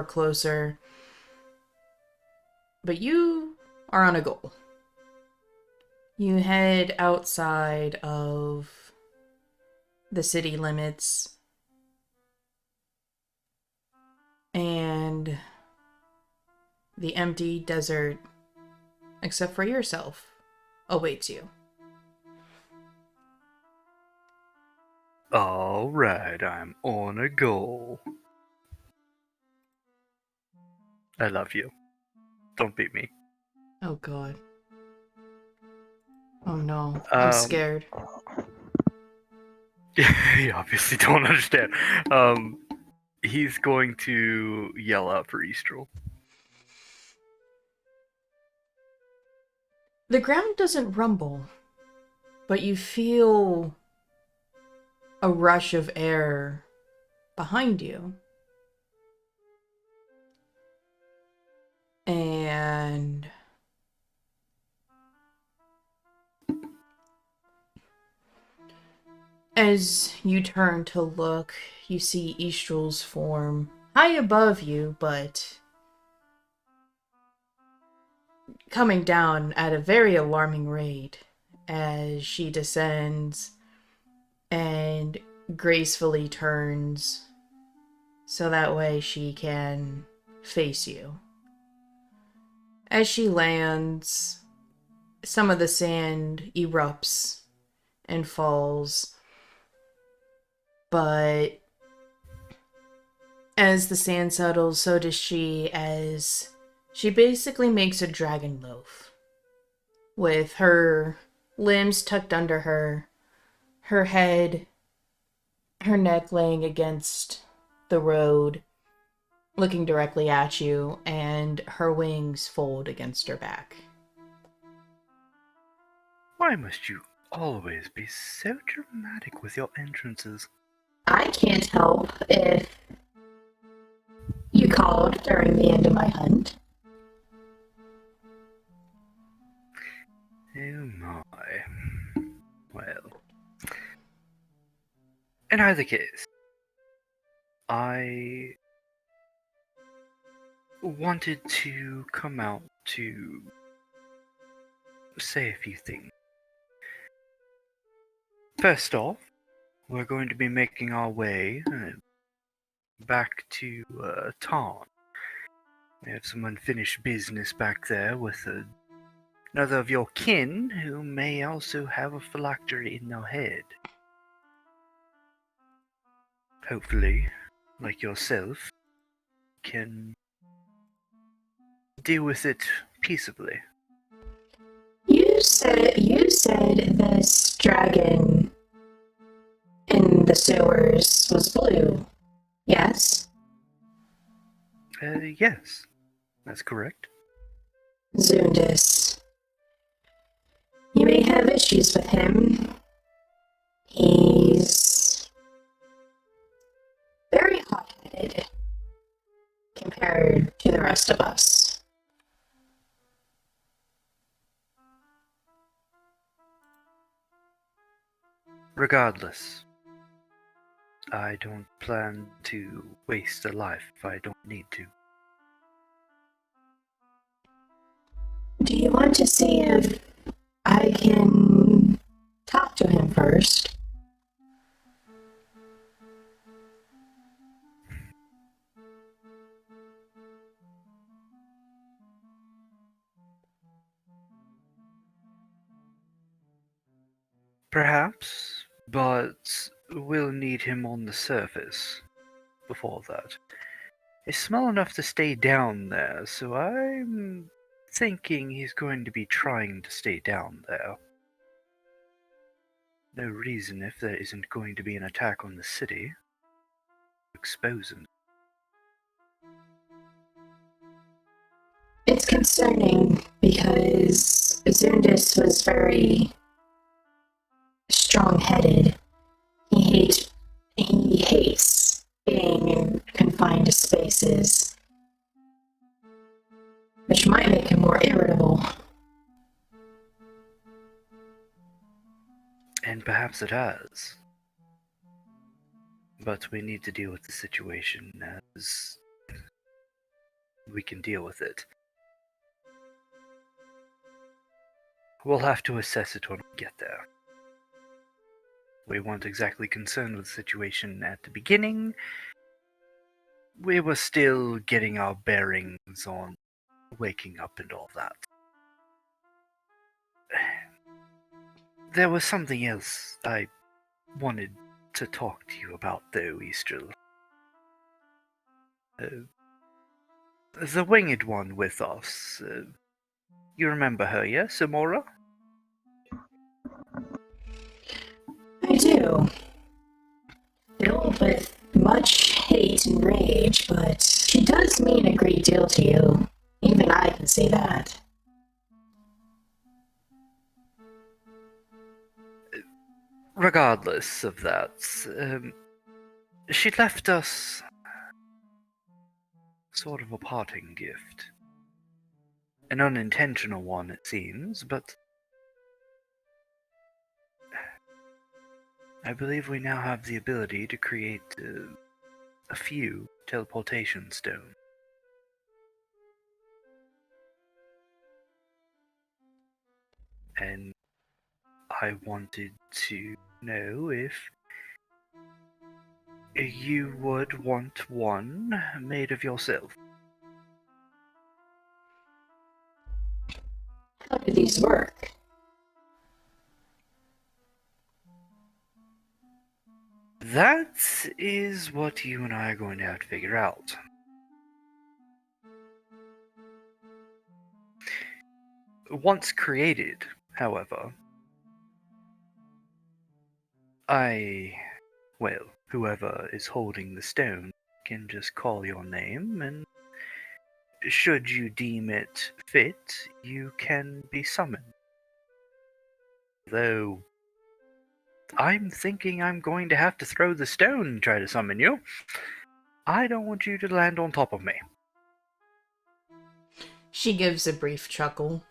A: closer. But you are on a goal. You head outside of the city limits, and the empty desert, except for yourself, awaits you.
F: Alright, I'm on a goal. I love you. Don't beat me.
A: Oh god. Oh no, I'm scared.
F: You obviously don't understand. He's going to yell out for Istrol.
A: The ground doesn't rumble, but you feel a rush of air behind you. And as you turn to look, you see Istrol's form high above you, but coming down at a very alarming rate as she descends and gracefully turns so that way she can face you. As she lands, some of the sand erupts and falls, but as the sand settles, so does she, as she basically makes a dragon loaf with her limbs tucked under her, her head, her neck laying against the road, looking directly at you, and her wings fold against her back.
F: Why must you always be so dramatic with your entrances?
A: I can't help if you called during the end of my hunt.
F: Oh my. Well. In either case, I wanted to come out to say a few things. First off, we're going to be making our way back to Tarn. We have some unfinished business back there with another of your kin who may also have a phylactery in their head. Hopefully, like yourself, can deal with it peaceably.
G: You said this dragon in the sewers was blue. Yes?
F: Yes, that's correct.
G: Zundis. You may have issues with him. He's very hot-headed compared to the rest of us.
F: Regardless, I don't plan to waste a life if I don't need to.
G: Do you want to see if I can talk to him first?
F: Perhaps, but we'll need him on the surface before that. It's small enough to stay down there, so I'm thinking he's going to be trying to stay down there. No reason if there isn't going to be an attack on the city. Expose him.
G: It's concerning because Zundis was very strong-headed. He hates being confined to spaces, which might make him more irritable.
F: And perhaps it has. But we need to deal with the situation as we can deal with it. We'll have to assess it when we get there. We weren't exactly concerned with the situation at the beginning. We were still getting our bearings on waking up and all that. There was something else I wanted to talk to you about, though, Istrol. The winged one with us. You remember her, yes, Amora?
G: I do. Filled with much hate and rage, but she does mean a great deal to you. Even I can see that.
F: Regardless of that, she left us sort of a parting gift. An unintentional one, it seems, but I believe we now have the ability to create a few teleportation stones. And I wanted to know if you would want one made of yourself.
G: How do these work?
F: That is what you and I are going to have to figure out. Once created, however, whoever is holding the stone can just call your name, and should you deem it fit, you can be summoned. Though, I'm thinking I'm going to have to throw the stone and try to summon you. I don't want you to land on top of me.
A: She gives a brief chuckle.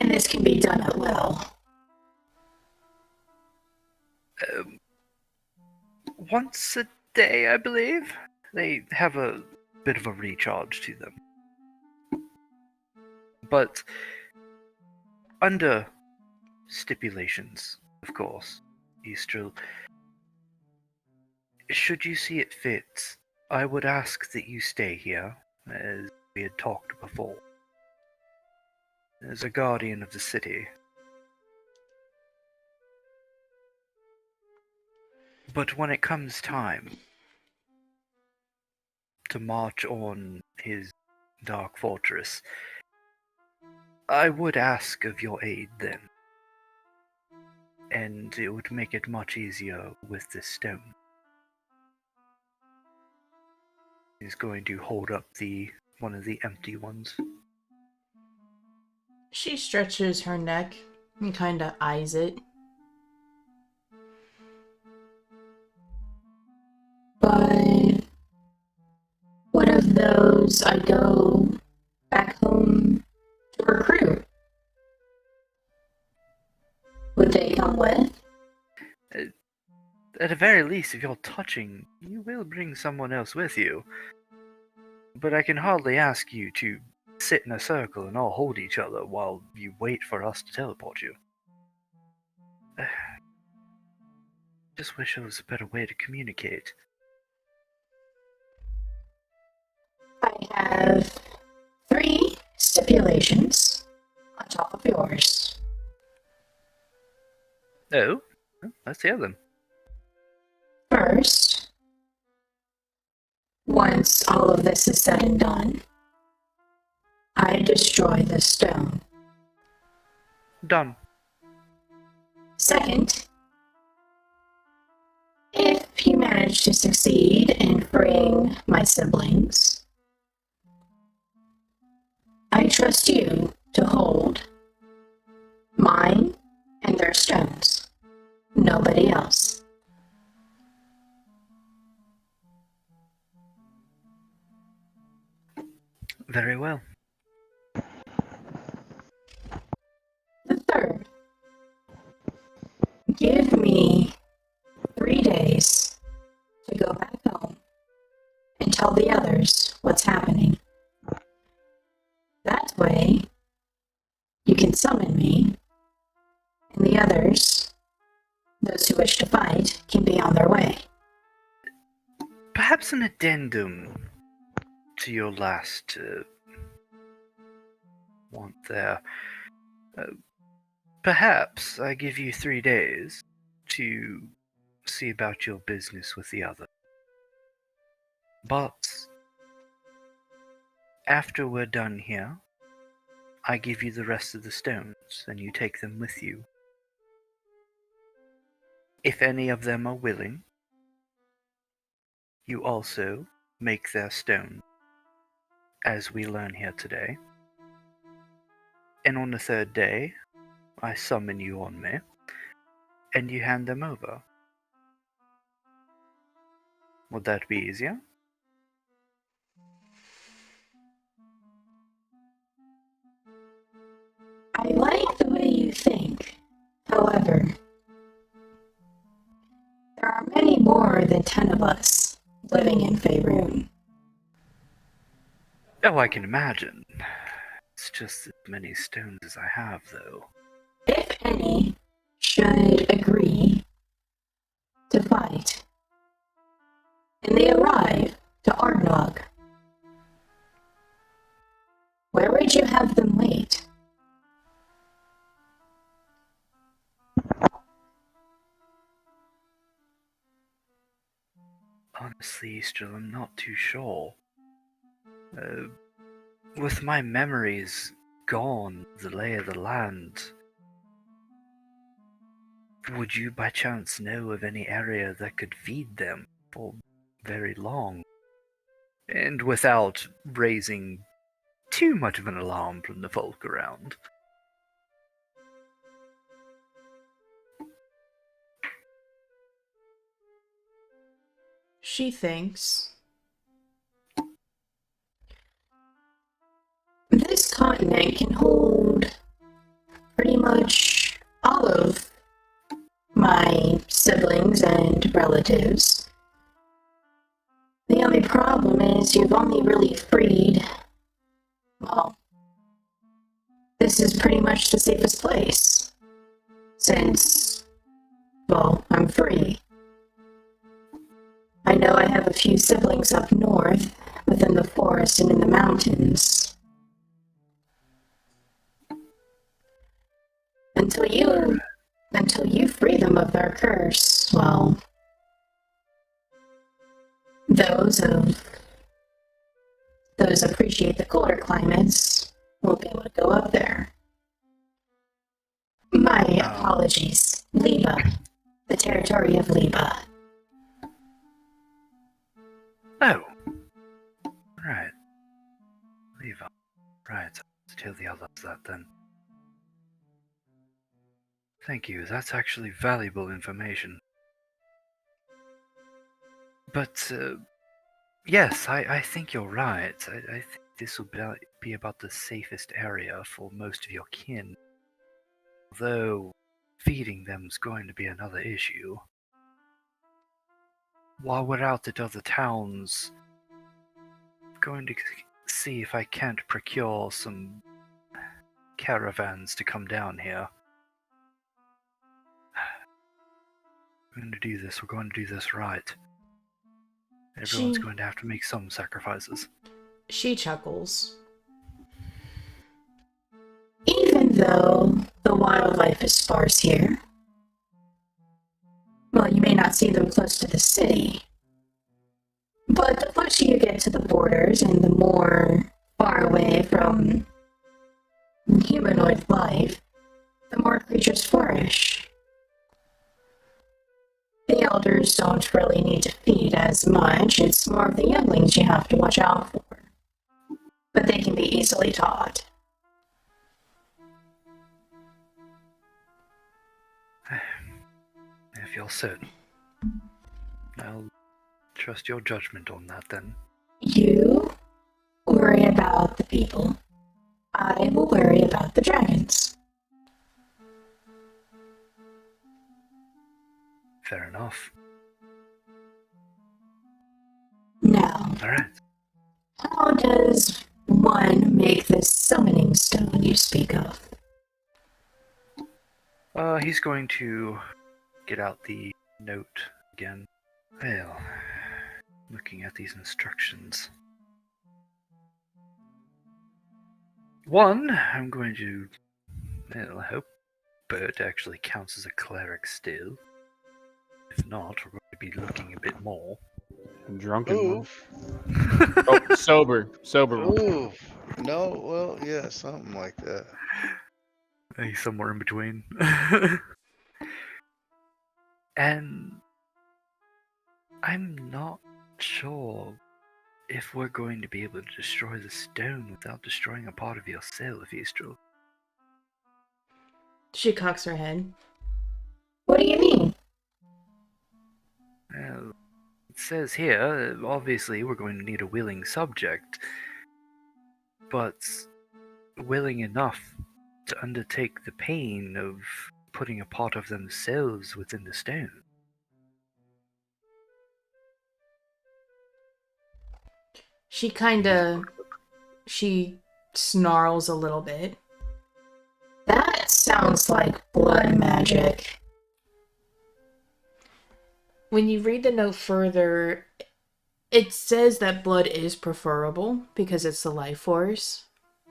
G: And this can be done at will.
F: Once a day, I believe. They have a bit of a recharge to them. But under stipulations, of course, Istrol. Should you see it fit, I would ask that you stay here, as we had talked before. As a guardian of the city. But when it comes time to march on his dark fortress, I would ask of your aid then. And it would make it much easier with this stone. He's going to hold up one of the empty ones.
A: She stretches her neck and kind of eyes it.
G: But what of those I go back home to recruit? Would they come with?
F: At the very least, if you're touching, you will bring someone else with you. But I can hardly ask you to sit in a circle and all hold each other while you wait for us to teleport you. Just wish there was a better way to communicate.
G: I have 3 stipulations on top of yours.
F: Oh, let's hear them.
G: First, once all of this is said and done, I destroy the stone.
F: Done.
G: Second, if you manage to succeed in freeing my siblings, I trust you to hold mine and their stones. Nobody else.
F: Very well.
G: The third, give me 3 days to go back home and tell the others what's happening. That way, you can summon me, and the others, those who wish to fight, can be on their way.
F: Perhaps an addendum to your last want there. Perhaps I give you 3 days to see about your business with the other. But after we're done here, I give you the rest of the stones, and you take them with you. If any of them are willing, you also make their stone, as we learn here today. And on the 3rd day, I summon you on me, and you hand them over. Would that be easier?
G: I like the way you think. However, there are many more than 10 of us living in Faerun.
F: Oh, I can imagine. It's just as many stones as I have, though.
G: If any should agree to fight, and they arrive to Ardnog, where would you have them wait?
F: Honestly, Istrol, I'm not too sure. With my memories gone, the lay of the land, would you by chance know of any area that could feed them for very long? And without raising too much of an alarm from the folk around.
A: She thinks.
G: This continent can hold pretty much all of my siblings and relatives. The only problem is you've only really freed, well, this is pretty much the safest place. Since, well, I'm free. I know I have a few siblings up north, within the forest and in the mountains. Until you free them of their curse, well, those of those appreciate the colder climates won't be able to go up there. My apologies. Liba. The territory of Liba.
F: Oh. Right. Leave up. Right. Let's tell the others that then. Thank you. That's actually valuable information. But, yes, I think you're right. I think this will be about the safest area for most of your kin. Though, feeding them's going to be another issue. While we're out at other towns, I'm going to see if I can't procure some caravans to come down here. We're going to do this. We're going to do this right. Everyone's going to have to make some sacrifices.
A: She chuckles.
G: Even though the wildlife is sparse here, well, you may not see them close to the city, but the closer you get to the borders and the more far away from humanoid life, the more creatures flourish. The elders don't really need to feed as much, it's more of the younglings you have to watch out for. But they can be easily taught.
F: If you're certain, I'll trust your judgment on that then.
G: You worry about the people. I will worry about the dragons.
F: Fair enough.
G: Now,
F: Alright.
G: how does one make this summoning stone you speak of?
F: He's going to get out the note again. Well, looking at these instructions. One, I'm going to... Well, I hope Bert actually counts as a cleric still. If not, we're going to be looking a bit more.
B: Drunken one.
E: Oof.
B: Oh, sober one.
E: Oof. No, well, yeah, something like that.
F: He's somewhere in between. And I'm not sure if we're going to be able to destroy the stone without destroying a part of yourself, Istrol.
A: She cocks her head.
G: What do you mean?
F: Well, it says here, obviously we're going to need a willing subject, but willing enough to undertake the pain of putting a part of themselves within the stone.
A: She snarls a little bit.
G: That sounds like blood magic.
A: When you read the note further, it says that blood is preferable because it's the life force,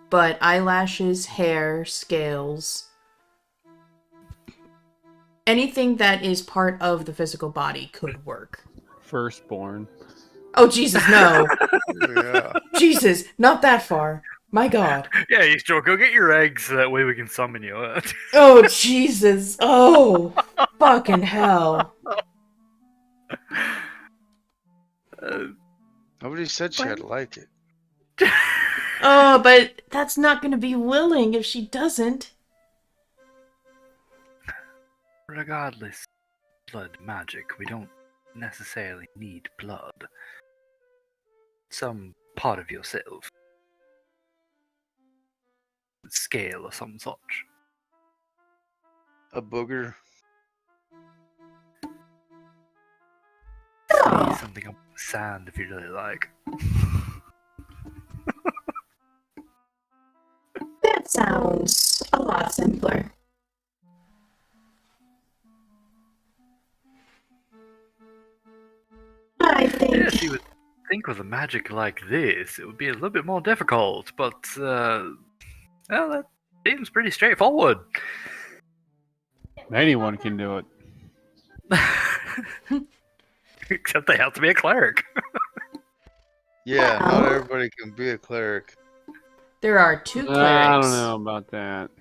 A: but eyelashes, hair, scales, anything that is part of the physical body could work.
B: Firstborn.
A: Oh, Jesus, no.
E: Yeah.
A: Jesus, not that far. My God.
F: Yeah, Istrol, go get your eggs so that way we can summon you.
A: Oh, Jesus. Oh, fucking hell.
E: Nobody said she'd like it.
A: Oh, but that's not going to be willing if she doesn't.
F: Regardless, blood magic, we don't necessarily need blood. Some part of yourself. Scale or some such.
E: A booger.
F: Say something on the sand if you really like.
G: That sounds a lot simpler. I think
F: Yes, you would think with a magic like this, it would be a little bit more difficult, but, well, that seems pretty straightforward.
B: Anyone can do it.
F: Except they have to be a cleric.
E: Yeah, not
G: Well,
E: everybody can be a cleric.
A: There are two clerics.
B: I don't know about that.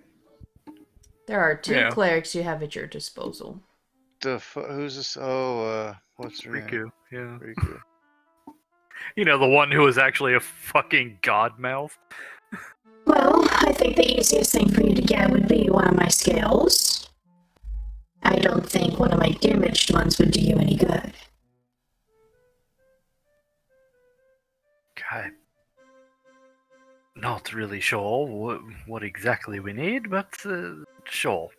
A: There are two
F: Yeah.
A: clerics you have at your disposal.
E: Who's this? Oh, what's her name?
F: Riku, yeah.
E: Riku.
F: You know, the one who was actually a fucking god mouth.
G: well, I think the easiest thing for you to get would be one of my scales. I don't think one of my damaged ones would do you any good.
F: God. Not really sure what exactly we need, but sure.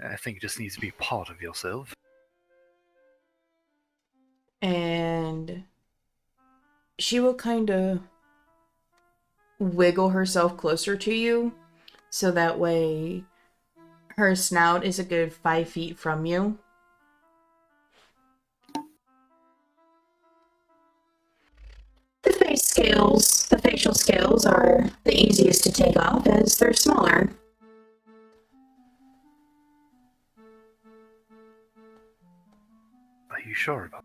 F: I think it just needs to be part of yourself.
A: And she will kind of wiggle herself closer to you, so that way her snout is a good 5 feet from you.
G: The facial scales are the easiest to take off as they're smaller.
F: Are you sure about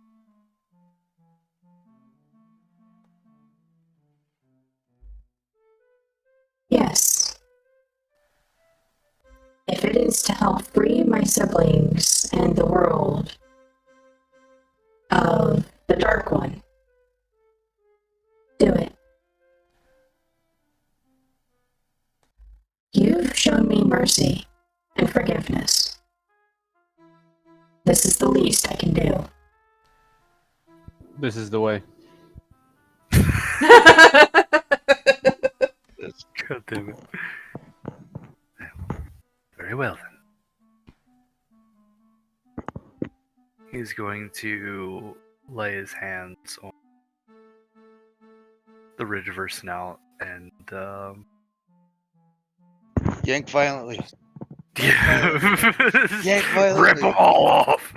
G: Yes. If it is to help free my siblings and the world of the Dark One, do it. You've shown me mercy and forgiveness. This is the least I can do.
B: This is the way.
F: God damn it. Very well then. He's going to lay his hands on the ridge of her snout and
E: Yank violently.
F: yeah,
E: Yank violently.
F: rip them all off.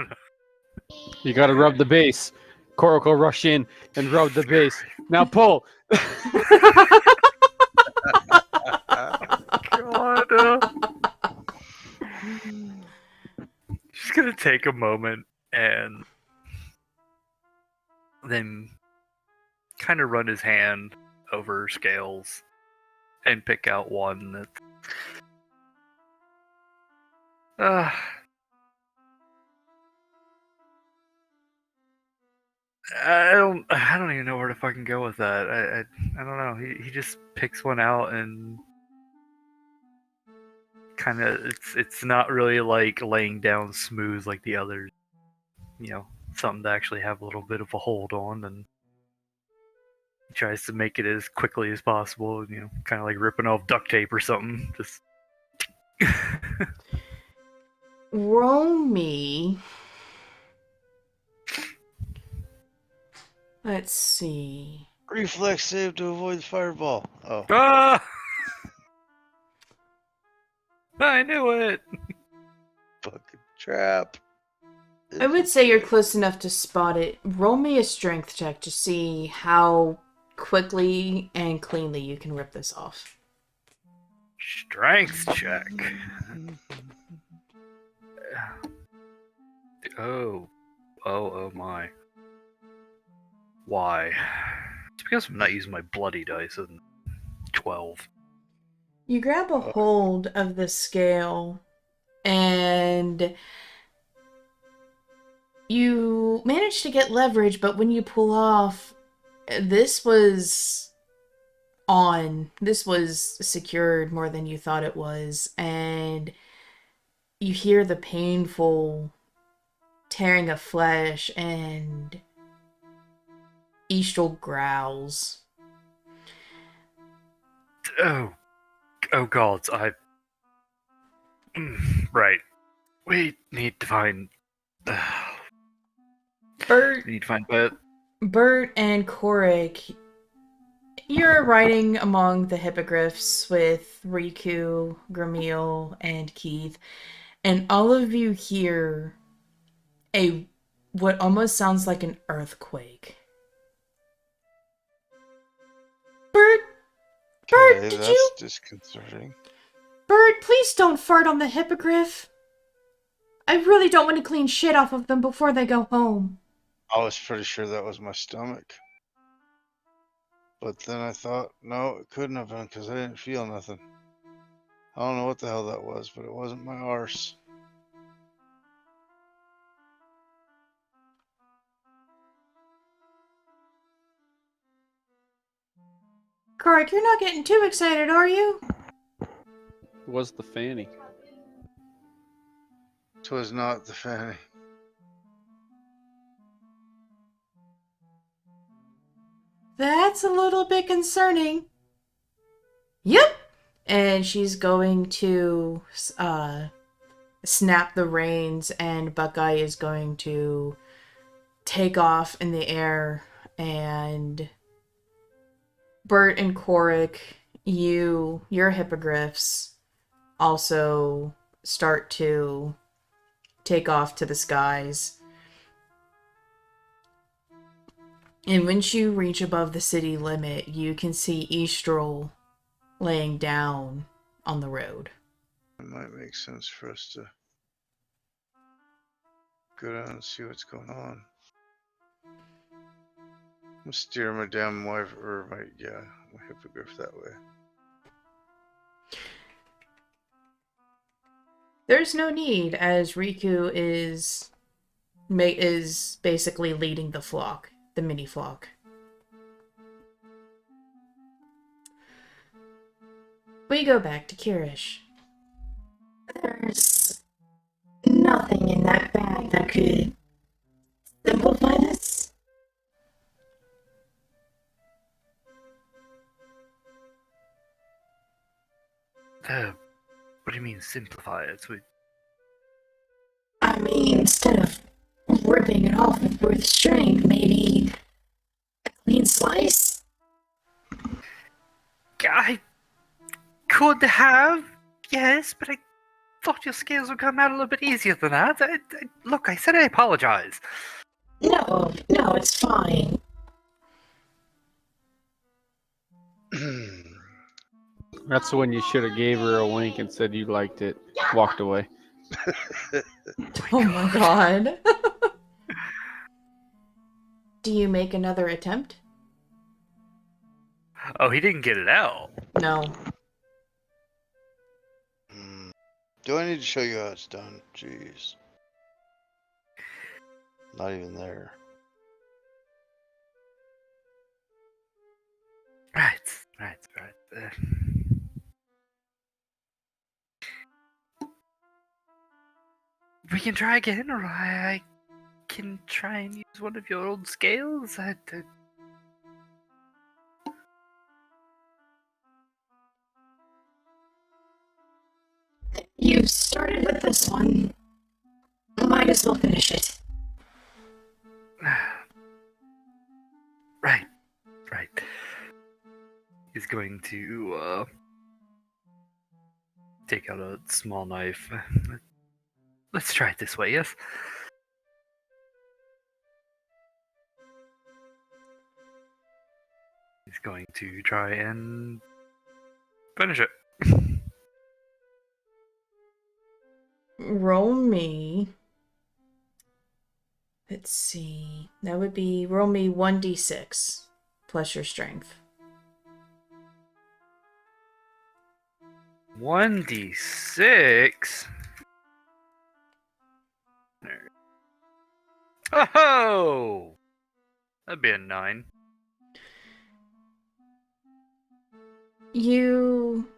B: You gotta rub the base. Korric will rush in and rub the base. Now pull.
F: God. Just gonna take a moment and then kind of run his hand over scales and pick out one that I don't even know where to fucking go with that. I don't know. He just picks one out and kind of it's not really like laying down smooth like the others. You know, something to actually have a little bit of a hold on, and he tries to make it as quickly as possible. You know, kind of like ripping off duct tape or something. Just
A: Roll me. Let's see.
E: Reflex save to avoid the fireball. Oh.
F: ah! I knew it.
E: Fucking trap.
A: I would say you're close enough to spot it. Roll me a strength check to see how quickly and cleanly you can rip this off.
F: Strength check. Oh my. Why? It's because I'm not using my bloody dice and 12.
A: You grab a hold of the scale and you manage to get leverage, but when you pull off, this was on. This was secured more than you thought it was, and you hear the painful tearing of flesh, and Istrol growls.
F: Oh gods, right. We need to find...
A: Bert,
F: We need to find Bert.
A: Bert and Korric, you're riding among the hippogriffs with Riku, Gramil, and Keith, and all of you hear what almost sounds like an earthquake. Bert,
E: Okay,
A: did
E: that's
A: you?
E: disconcerting.
A: Bert, please don't fart on the hippogriff. I really don't want to clean shit off of them before they go home.
E: I was pretty sure that was my stomach. But then I thought, no, it couldn't have been because I didn't feel nothing. I don't know what the hell that was, but it wasn't my arse.
A: Korric, you're not getting too excited, are you?
B: It was the fanny.
E: 'Twas not the fanny.
A: That's a little bit concerning. Yep. And she's going to snap the reins, and Buckeye is going to take off in the air, and Bert and Korric, your hippogriffs also start to take off to the skies. And once you reach above the city limit, you can see Istrol laying down on the road.
E: It might make sense for us to go down and see what's going on. I'm steer my damn wife or my hippogriff that way.
A: There's no need, as Riku is basically leading the flock, the mini flock. We go back to Kyrish.
G: There's nothing in that bag that could simplify this.
F: What do you mean simplify it?
G: I mean, instead of ripping it off with string, maybe a clean slice?
F: I could have, yes, but I thought your scales would come out a little bit easier than that. Look, I said I apologize.
G: No, it's fine.
B: That's when you should have gave her a wink and said you liked it. Walked away.
A: Oh my god. Do you make another attempt?
F: Oh, he didn't get it out.
A: No.
E: Do I need to show you how it's done? Jeez. Not even there.
F: Right. We can try again, or I can try and use one of your old scales.
G: You started with this one. Might as well finish it.
F: Right. He's going to take out a small knife. Let's try it this way, yes? He's going to try and finish it.
A: Roll me. Let's see. That would be roll me 1d6 plus your strength.
F: 1d6. Oh! That'd be a 9.
A: You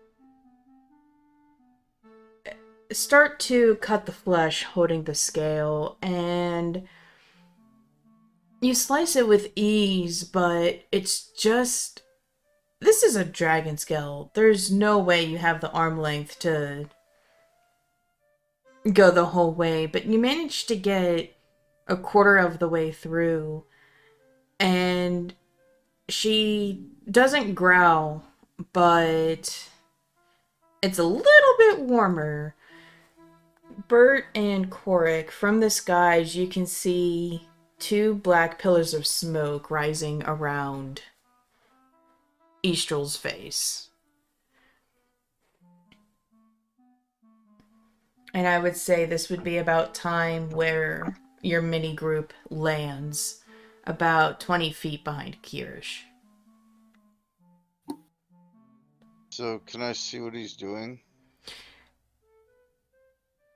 A: start to cut the flesh holding the scale, and you slice it with ease, but it's just... This is a dragon scale. There's no way you have the arm length to go the whole way, but you manage to get a quarter of the way through, and she doesn't growl, but it's a little bit warmer. Bert and Korric, from the skies, you can see 2 black pillars of smoke rising around Istrol's face. And I would say this would be about time where your mini group lands about 20 feet behind Kyrish.
E: So, can I see what he's doing?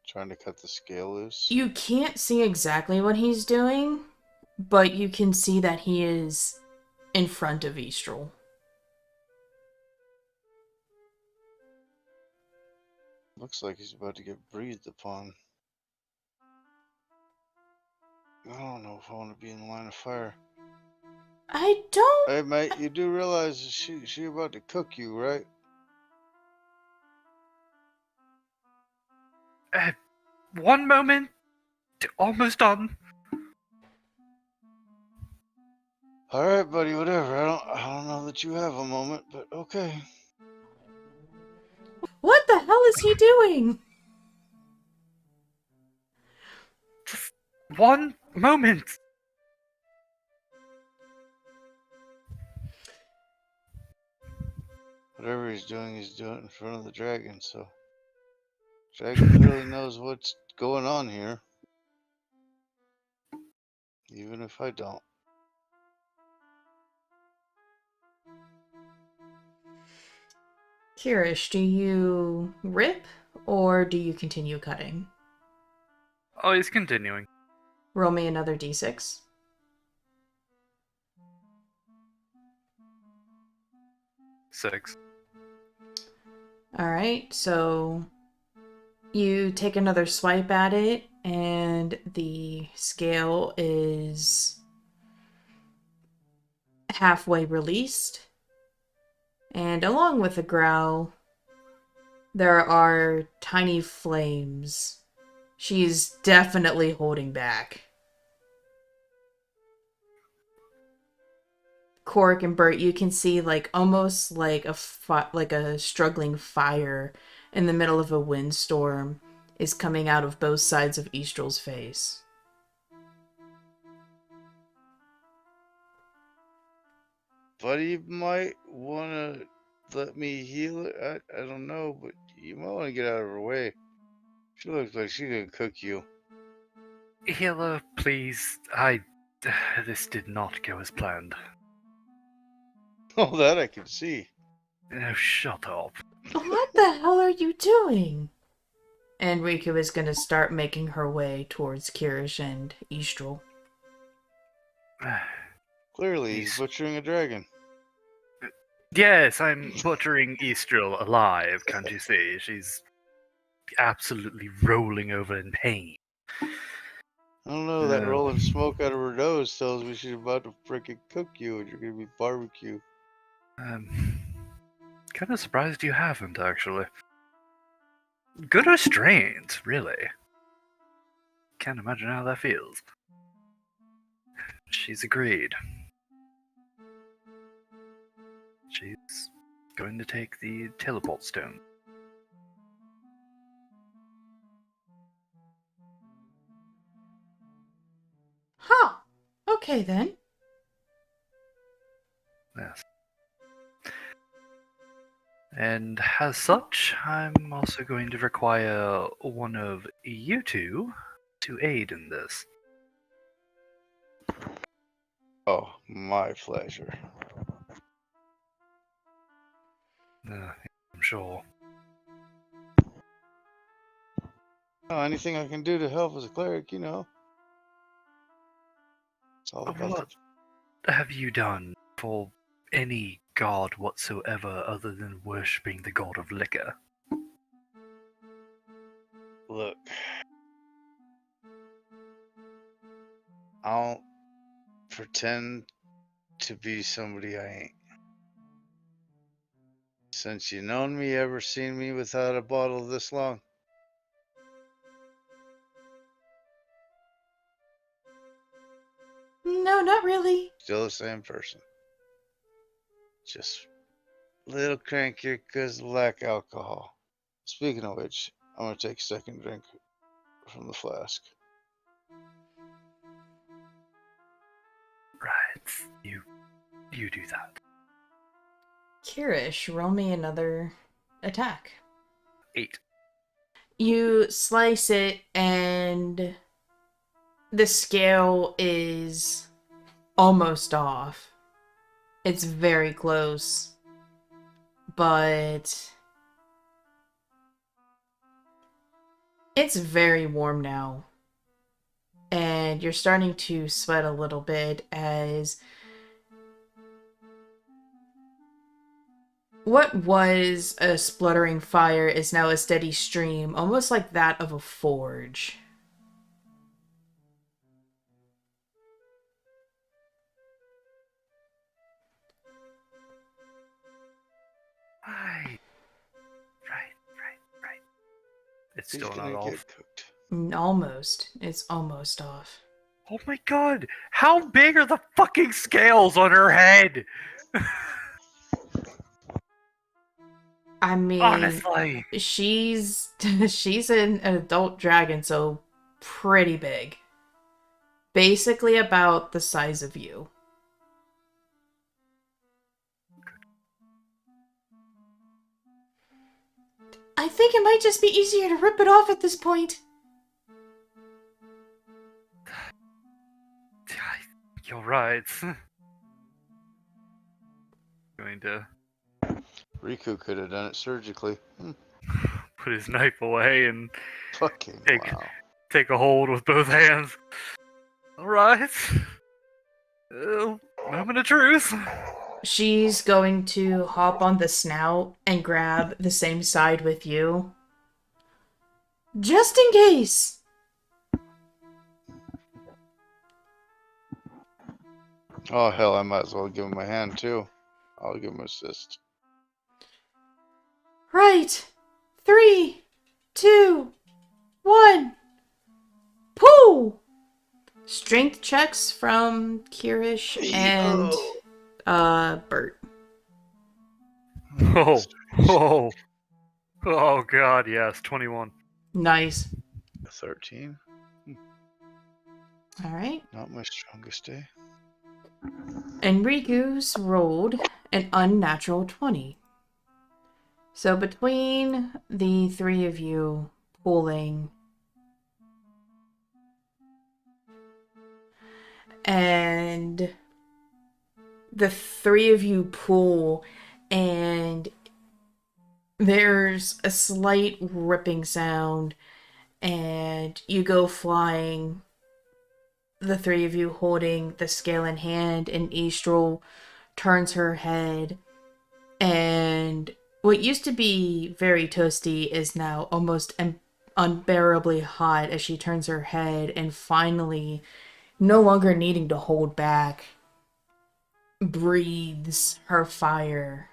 E: Trying to cut the scale loose?
A: You can't see exactly what he's doing, but you can see that he is in front of Istrol.
E: Looks like he's about to get breathed upon. I don't know if I want to be in the line of fire.
A: I don't...
E: Hey, mate, you do realize she about to cook you, right?
F: One moment. Almost done.
E: All right, buddy, whatever. I don't know that you have a moment, but okay.
A: What the hell is he doing?
F: Just one moment.
E: Whatever he's doing in front of the dragon, so... Dragon clearly knows what's going on here. Even if I don't.
A: Kyrish, do you rip or do you continue cutting?
F: Oh, he's continuing.
A: Roll me another d6.
F: 6.
A: Alright, so you take another swipe at it, and the scale is halfway released. And along with the growl, there are tiny flames. She's definitely holding back. Korric and Bert, you can see almost like a struggling fire in the middle of a windstorm is coming out of both sides of Istrol's face.
E: Buddy might want to let me heal it. I don't know, but you might want to get out of her way. She looks like she's gonna cook you.
F: Healer, please. This did not go as planned.
E: Oh, that I can see.
F: Oh, shut up.
A: What the hell are you doing? And Riku is going to start making her way towards Kyrish and Istrol.
E: Clearly, he's butchering a dragon.
F: Yes, I'm butchering Istrol alive, can't you see? She's absolutely rolling over in pain.
E: I don't know, that
F: No.
E: rolling smoke out of her nose tells me she's about to freaking cook you and you're gonna be barbecue.
F: Kind of surprised you haven't, actually. Good restraint, really. Can't imagine how that feels. She's agreed. She's going to take the teleport stone.
A: Huh. Okay then.
F: Yes. And as such, I'm also going to require one of you two to aid in this.
E: Oh, my pleasure.
F: I'm sure.
E: Oh, anything I can do to help as a cleric, you know. It's all about
F: What have you done for any god whatsoever other than worshipping the god of liquor?
E: Look. I don't pretend to be somebody I ain't. Since you known me, ever seen me without a bottle this long?
A: No, not really.
E: Still the same person. Just a little crankier because of lack of alcohol. Speaking of which, I'm going to take a second drink from the flask.
F: Right, you do that.
A: Kyrish, roll me another attack.
F: 8.
A: You slice it, and the scale is almost off. It's very close. but it's very warm now. And you're starting to sweat a little bit as what was a spluttering fire is now a steady stream, almost like that of a forge.
F: Right. It's
E: He's
F: still not
E: gonna get
F: off.
E: cooked.
A: Almost. It's almost off.
F: Oh my god! How big are the fucking scales on her head?
A: I mean,
F: Honestly.
A: she's an adult dragon, so pretty big. Basically about the size of you. I think it might just be easier to rip it off at this point.
F: You're right. Going to
E: Riku could have done it surgically.
F: put his knife away and
E: Fucking wow.
F: take a hold with both hands. Alright. Moment of truth.
A: She's going to hop on the snout and grab the same side with you. Just in case!
E: Oh hell, I might as well give him a hand too. I'll give him an assist.
A: Right! 3, 2, 1. Pull! Strength checks from Kyrish and Bert.
F: Oh god, yes, 21.
A: Nice.
E: 13.
A: Alright.
E: Not my strongest day.
A: And Riku's rolled an unnatural 20. So between the three of you pulling and the three of you pull and there's a slight ripping sound and you go flying, the three of you holding the scale in hand, and Istrol turns her head and what used to be very toasty is now almost unbearably hot as she turns her head and finally, no longer needing to hold back, breathes her fire.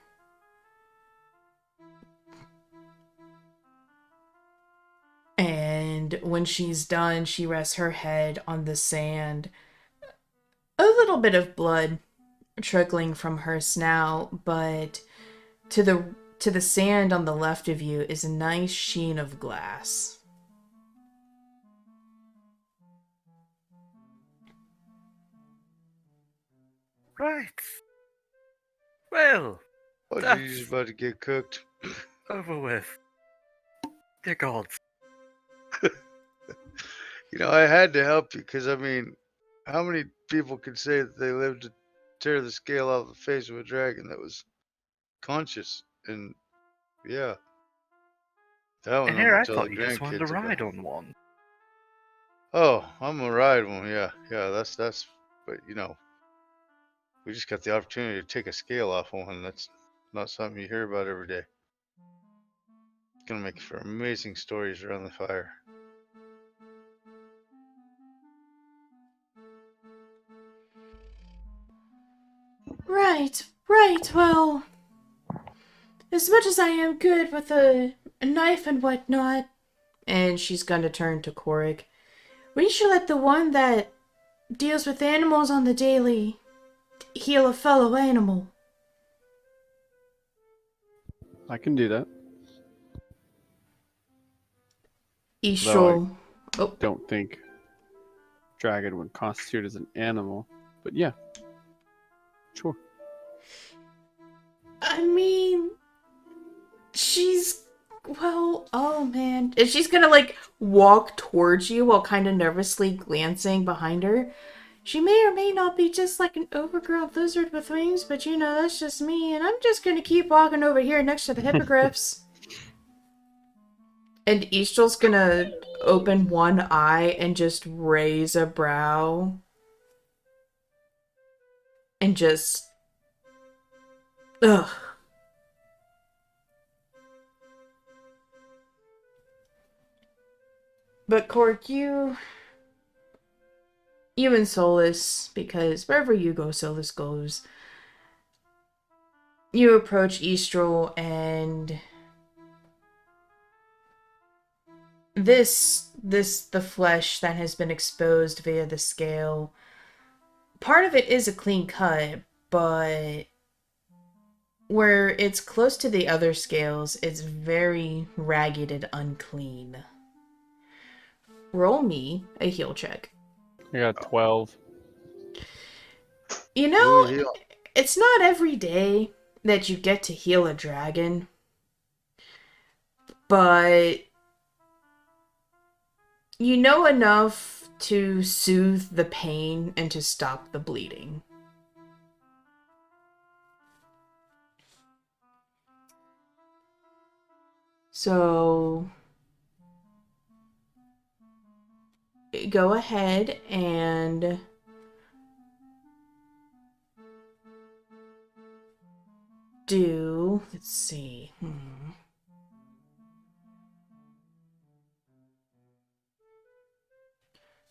A: And when she's done, she rests her head on the sand. A little bit of blood trickling from her snout, but to the sand on the left of you is a nice sheen of glass.
F: Right. Well,
E: Oh,
F: that's
E: you're about to get cooked.
F: over with. Dear gods.
E: You know, I had to help you because, I mean, how many people could say that they lived to tear the scale off the face of a dragon that was conscious? And yeah, that one
F: And
E: I'm
F: here
E: gonna
F: I
E: tell
F: thought
E: the
F: you just wanted to
E: grandkids about.
F: ride on one.
E: Oh, I'm gonna ride one. Yeah, that's. But you know, we just got the opportunity to take a scale off one. That's not something you hear about every day. It's gonna make for amazing stories around the fire.
A: Right, well, as much as I am good with a knife and whatnot, and she's gonna turn to Korric, we should let the one that deals with animals on the daily heal a fellow animal.
B: I can do that.
A: Istrol. Oh,
B: Don't think dragon would constitute as an animal, but yeah, sure.
A: I mean, well, oh man. And she's gonna like walk towards you while kind of nervously glancing behind her. She may or may not be just like an overgrown lizard with wings, but you know, that's just me, and I'm just gonna keep walking over here next to the hippogriffs. And Istrol's gonna open one eye and just raise a brow. And just... Ugh. But Korric, you and Solus, because wherever you go, Solus goes. You approach Istrol, and the flesh that has been exposed via the scale, part of it is a clean cut, but where it's close to the other scales, it's very ragged and unclean. Roll me a heal check.
B: I got 12.
A: You
E: Do
A: know,
E: we heal?
A: it's not every day that you get to heal a dragon, but you know enough to soothe the pain and to stop the bleeding. So go ahead and do, let's see.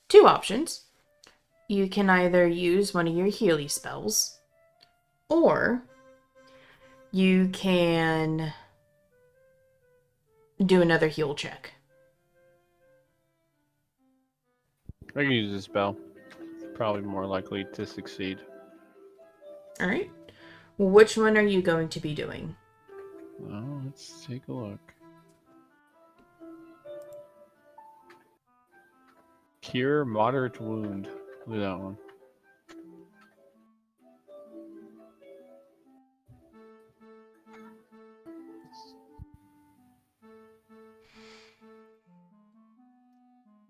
A: Two options. You can either use one of your Healy spells, or you can do another heal check.
B: I can use a spell. Probably more likely to succeed.
A: Alright. Which one are you going to be doing?
B: Well, let's take a look. Cure moderate wound. Look at that one.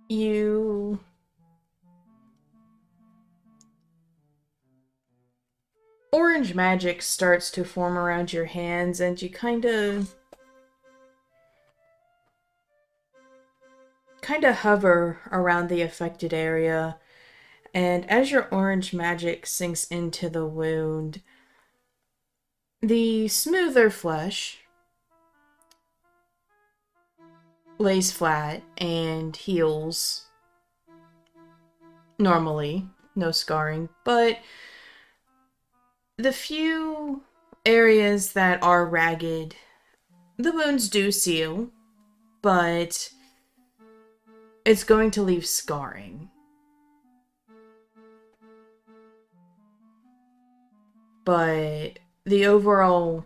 A: You orange magic starts to form around your hands, and you kind of hover around the affected area. And as your orange magic sinks into the wound, the smoother flesh lays flat and heals normally, no scarring, but the few areas that are ragged, the wounds do seal, but it's going to leave scarring. But the overall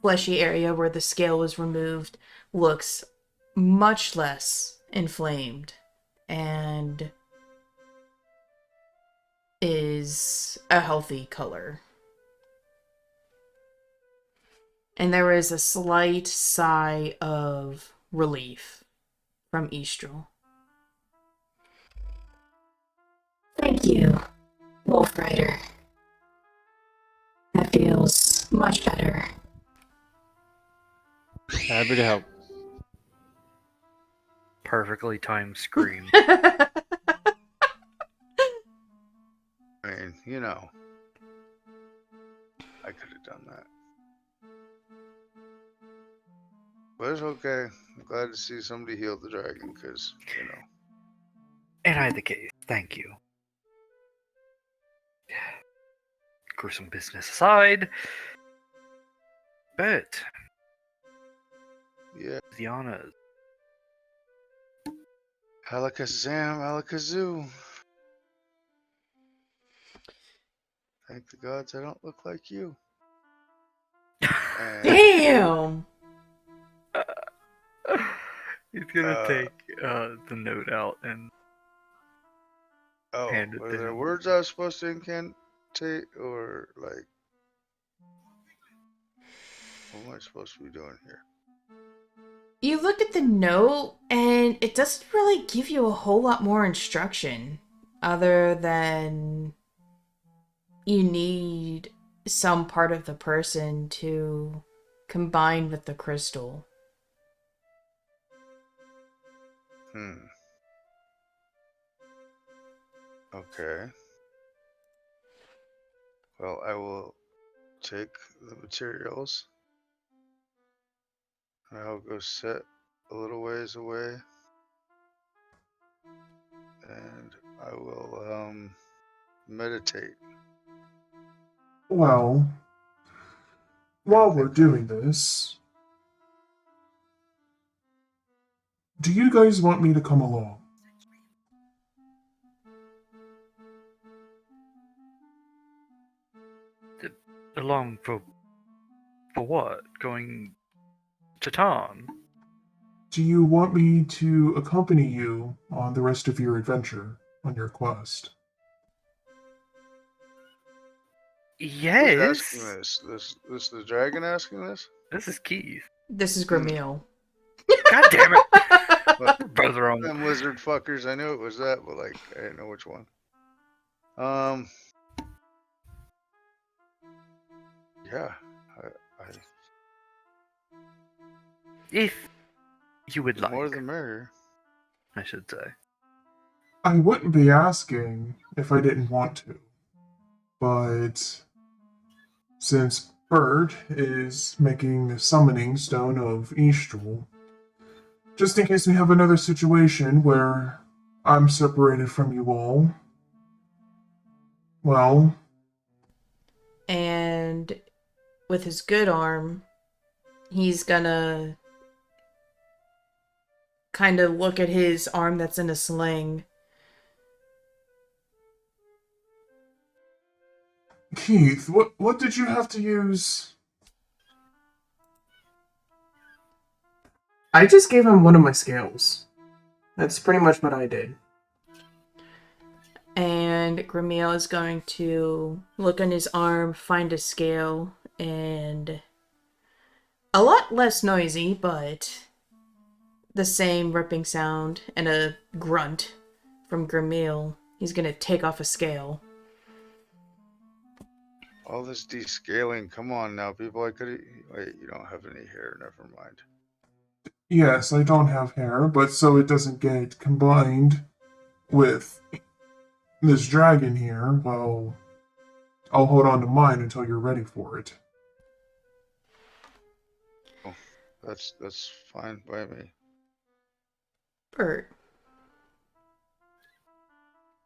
A: fleshy area where the scale was removed looks much less inflamed and is a healthy color. And there is a slight sigh of relief from Istrol.
G: Thank you, Wolf Rider. That feels much better.
B: Happy to help.
F: Perfectly timed scream.
E: I mean, you know, I could have done that. But it's okay. I'm glad to see somebody heal the dragon, because, you know.
F: In either case, thank you. Gruesome business aside, Bert,
E: Yeah.
F: the honors.
E: Alakazam, Alakazoo. Thank the gods I don't look like you. And
A: Damn!
F: He's gonna take the note out and
E: oh,
F: hand it
E: were
F: to
E: there
F: him.
E: words I was supposed to incantate, or like, what am I supposed to be doing here?
A: You look at the note, and it doesn't really give you a whole lot more instruction. other than you need some part of the person to combine with the crystal.
E: Okay. Well, I will take the materials. I'll go sit a little ways away. And I will meditate.
D: Well, while we're doing this, do you guys want me to come along?
F: Along for what? Going to town?
D: Do you want me to accompany you on the rest of your adventure, on your quest?
F: Yes.
E: Who's asking this? This the dragon asking this?
F: This is Keith.
A: This is Gramil.
F: God damn it!
E: But
F: We're both wrong.
E: them lizard fuckers, I knew it was that, but like I didn't know which one. Yeah, I
F: If you would
E: the
F: like,
E: more the merrier.
F: I should say.
D: I wouldn't be asking if I didn't want to, but since Bert is making the summoning stone of Istrol, just in case we have another situation where I'm separated from you all, well,
A: And with his good arm, he's gonna kind of look at his arm that's in a sling.
D: Keith, what did you have to use?
C: I just gave him one of my scales. That's pretty much what I did.
A: And Gramil is going to look on his arm, find a scale, and a lot less noisy, but the same ripping sound and a grunt from Gramil. He's gonna take off a scale.
E: All this descaling, come on now, people. I could wait. You don't have any hair. Never mind.
D: Yes, I don't have hair, but so it doesn't get combined with this dragon here, well, I'll hold on to mine until you're ready for it.
E: Oh, that's fine by me.
A: Bert,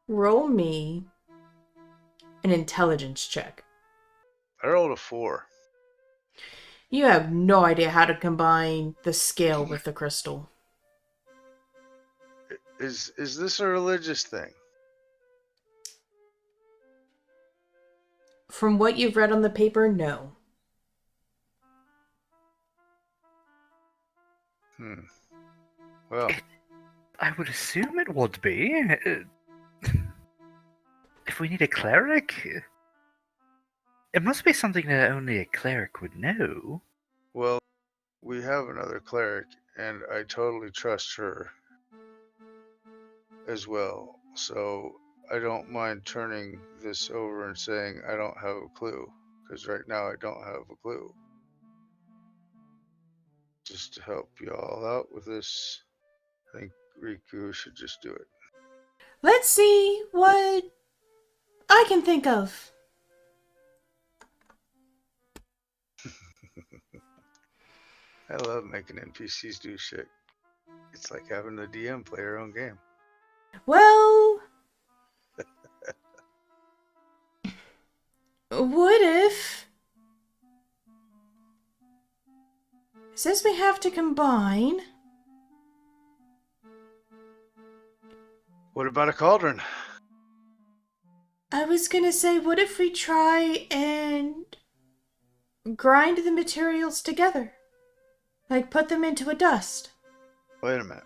A: roll me an intelligence check.
E: I rolled a 4.
A: You have no idea how to combine the scale with the crystal.
E: Is this a religious thing?
A: From what you've read on the paper, no.
E: Well,
F: I would assume it would be. If we need a cleric, it must be something that only a cleric would know.
E: well, we have another cleric, and I totally trust her as well. So I don't mind turning this over and saying I don't have a clue, because right now I don't have a clue. Just to help y'all out with this, I think Riku should just do it.
A: Let's see what I can think of.
E: I love making NPCs do shit. It's like having the DM play her own game.
A: Well, what if... It says we have to combine.
E: What about a cauldron?
A: I was gonna say, what if we try and grind the materials together? Like, put them into a dust.
E: Wait a minute.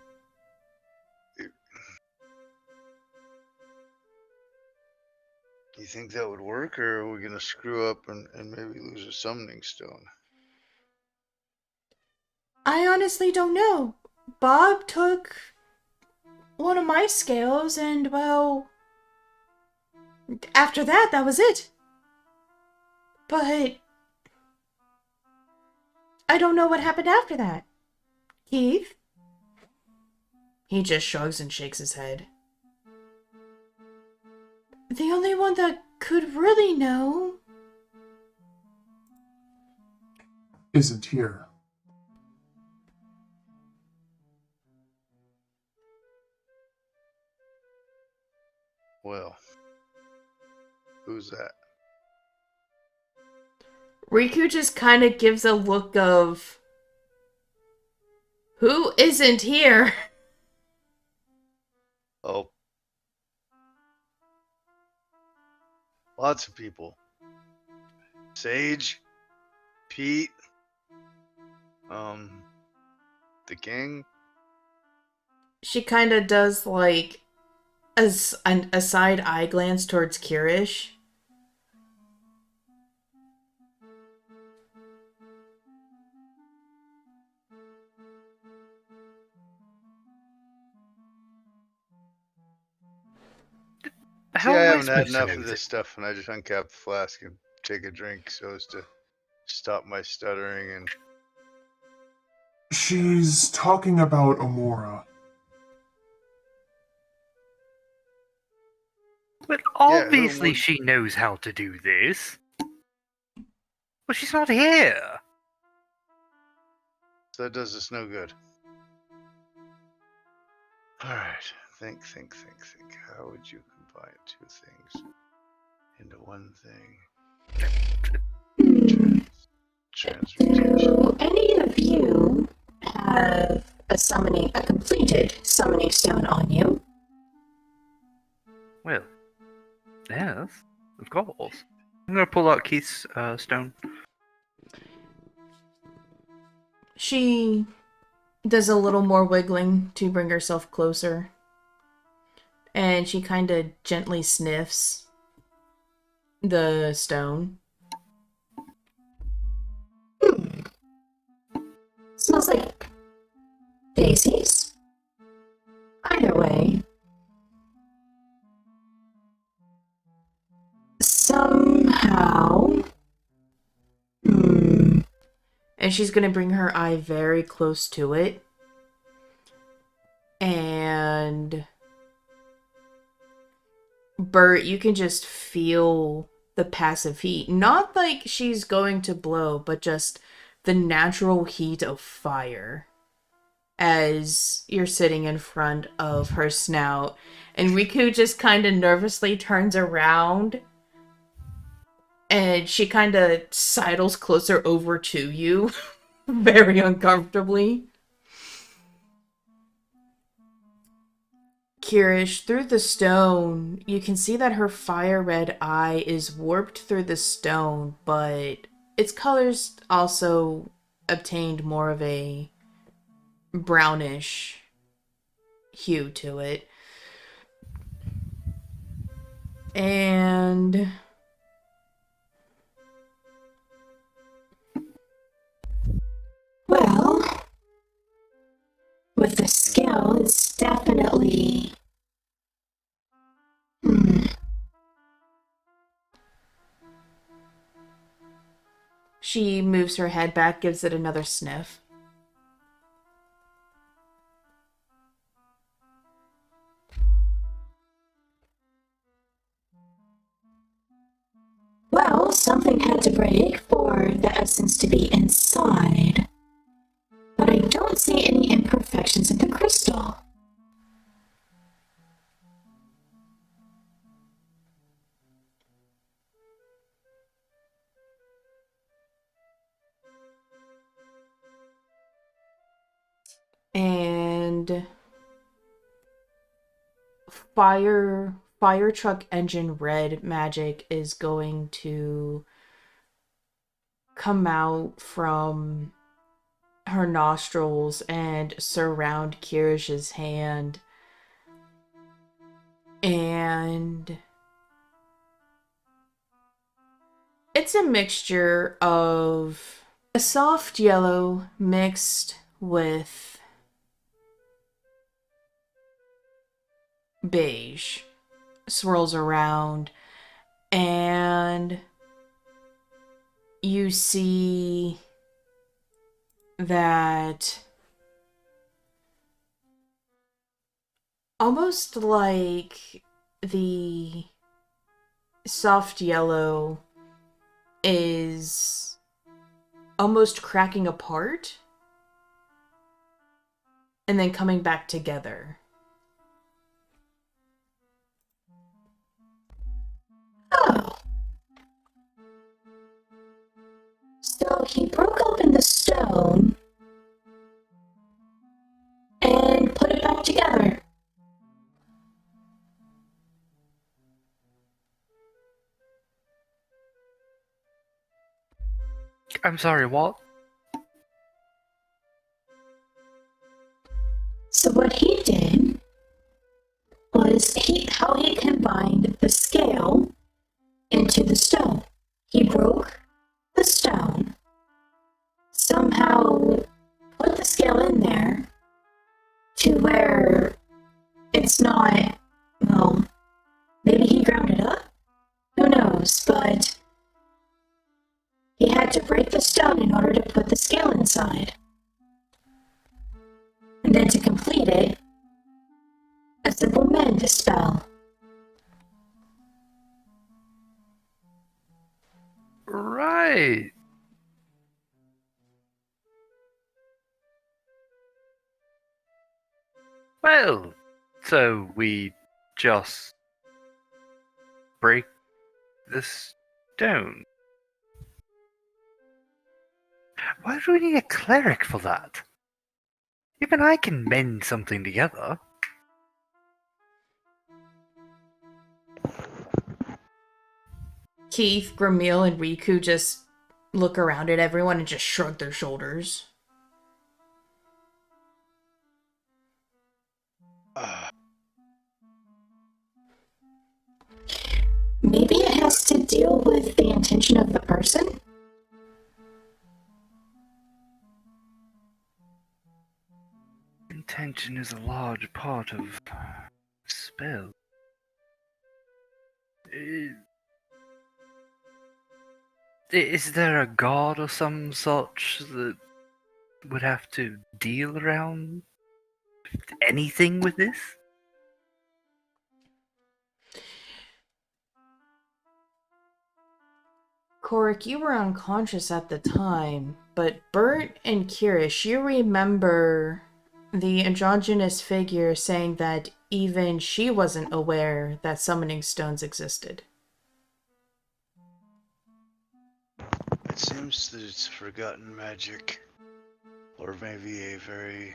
E: You think that would work, or are we going to screw up and maybe lose a summoning stone?
A: I honestly don't know. Bob took one of my scales and, well, After that, that was it. But I don't know what happened after that. Keith? He just shrugs and shakes his head. The only one that could really know
D: Isn't here.
E: Well, who's that?
A: Riku just kind of gives a look of, who isn't here?
E: Oh, lots of people. Sage, Pete, the king.
A: She kind of does like a side eye glance towards Kyrish.
E: See,
F: How
E: I
F: am I
E: haven't had
F: supposed to
E: enough
F: know
E: of this stuff, and I just uncap the flask and take a drink so as to stop my stuttering. And
D: She's talking about Amora.
F: But
E: Yeah,
F: obviously she knows how to do this. Well, she's not here.
E: so that does us no good. All right, think. How would you combine two things into one thing? Transmutation.
G: Do any of you have a completed summoning stone on you?
F: Well, yes, of course. I'm gonna pull out Keith's stone.
A: She does a little more wiggling to bring herself closer. And she kind of gently sniffs the stone.
G: Smells like daisies. Either way, somehow.
A: And she's going to bring her eye very close to it. And Bert, you can just feel the passive heat. Not like she's going to blow, but just the natural heat of fire as you're sitting in front of her snout. And Riku just kind of nervously turns around and she kind of sidles closer over to you very uncomfortably. Kyrish, through the stone, you can see that her fire red eye is warped through the stone, but its colors also obtained more of a brownish hue to it. And
G: Well, with the skill, it's definitely.
A: she moves her head back, gives it another sniff.
G: Well, something had to break for the essence to be inside. But I don't see any imperfections in the crystal.
A: And fire truck engine red magic is going to come out from her nostrils and surround Kirish's hand. And it's a mixture of a soft yellow mixed with beige. Swirls around, And you see that almost like the soft yellow is almost cracking apart and then coming back together.
G: Oh. So he broke open the stone and put it back together.
F: I'm sorry, what?
G: So what he did was how he combined the scale into the stone. He broke the stone, somehow put the scale in there to where it's not, well, maybe he ground it up? Who knows, but he had to break the stone in order to put the scale inside. And then to complete it, a simple mend spell.
F: Right. Well, so we just break the stone. Why do we need a cleric for that? Even I can mend something together.
A: Keith, Gramil, and Riku just look around at everyone and just shrug their shoulders.
G: Maybe it has to deal with the intention of the person?
F: Intention is a large part of spell. Is there a god or some such that would have to deal around anything with this?
A: Korric, you were unconscious at the time, but Bert and Kyrish, you remember the androgynous figure saying that even she wasn't aware that summoning stones existed.
E: It seems that it's forgotten magic, or maybe a very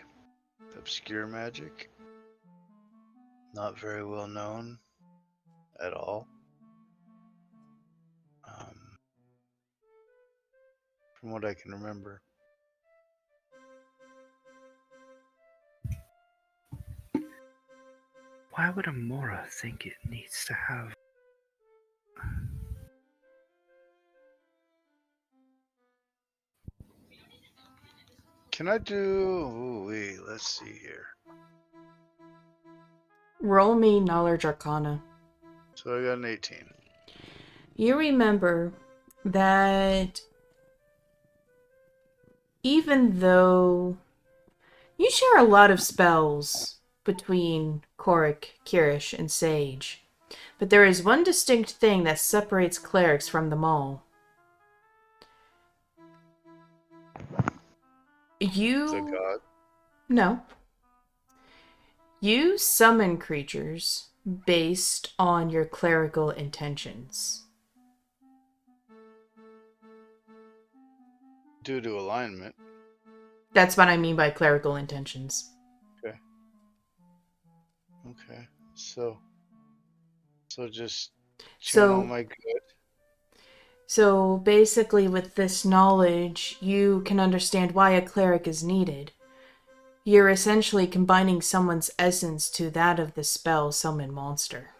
E: obscure magic, not very well known at all. From what I can remember.
F: Why would Amora think it needs to have...
E: Can I do... Ooh, wait, let's see here.
A: Roll me Knowledge Arcana.
E: So I got an 18.
A: You remember that even though you share a lot of spells between Korric, Kyrish, and Sage, but there is one distinct thing that separates clerics from them all.
E: The god.
A: No. You summon creatures based on your clerical intentions.
E: Due to alignment.
A: That's what I mean by clerical intentions.
E: Okay. So just channel my good.
A: So basically with this knowledge, you can understand why a cleric is needed. You're essentially combining someone's essence to that of the spell Summon Monster.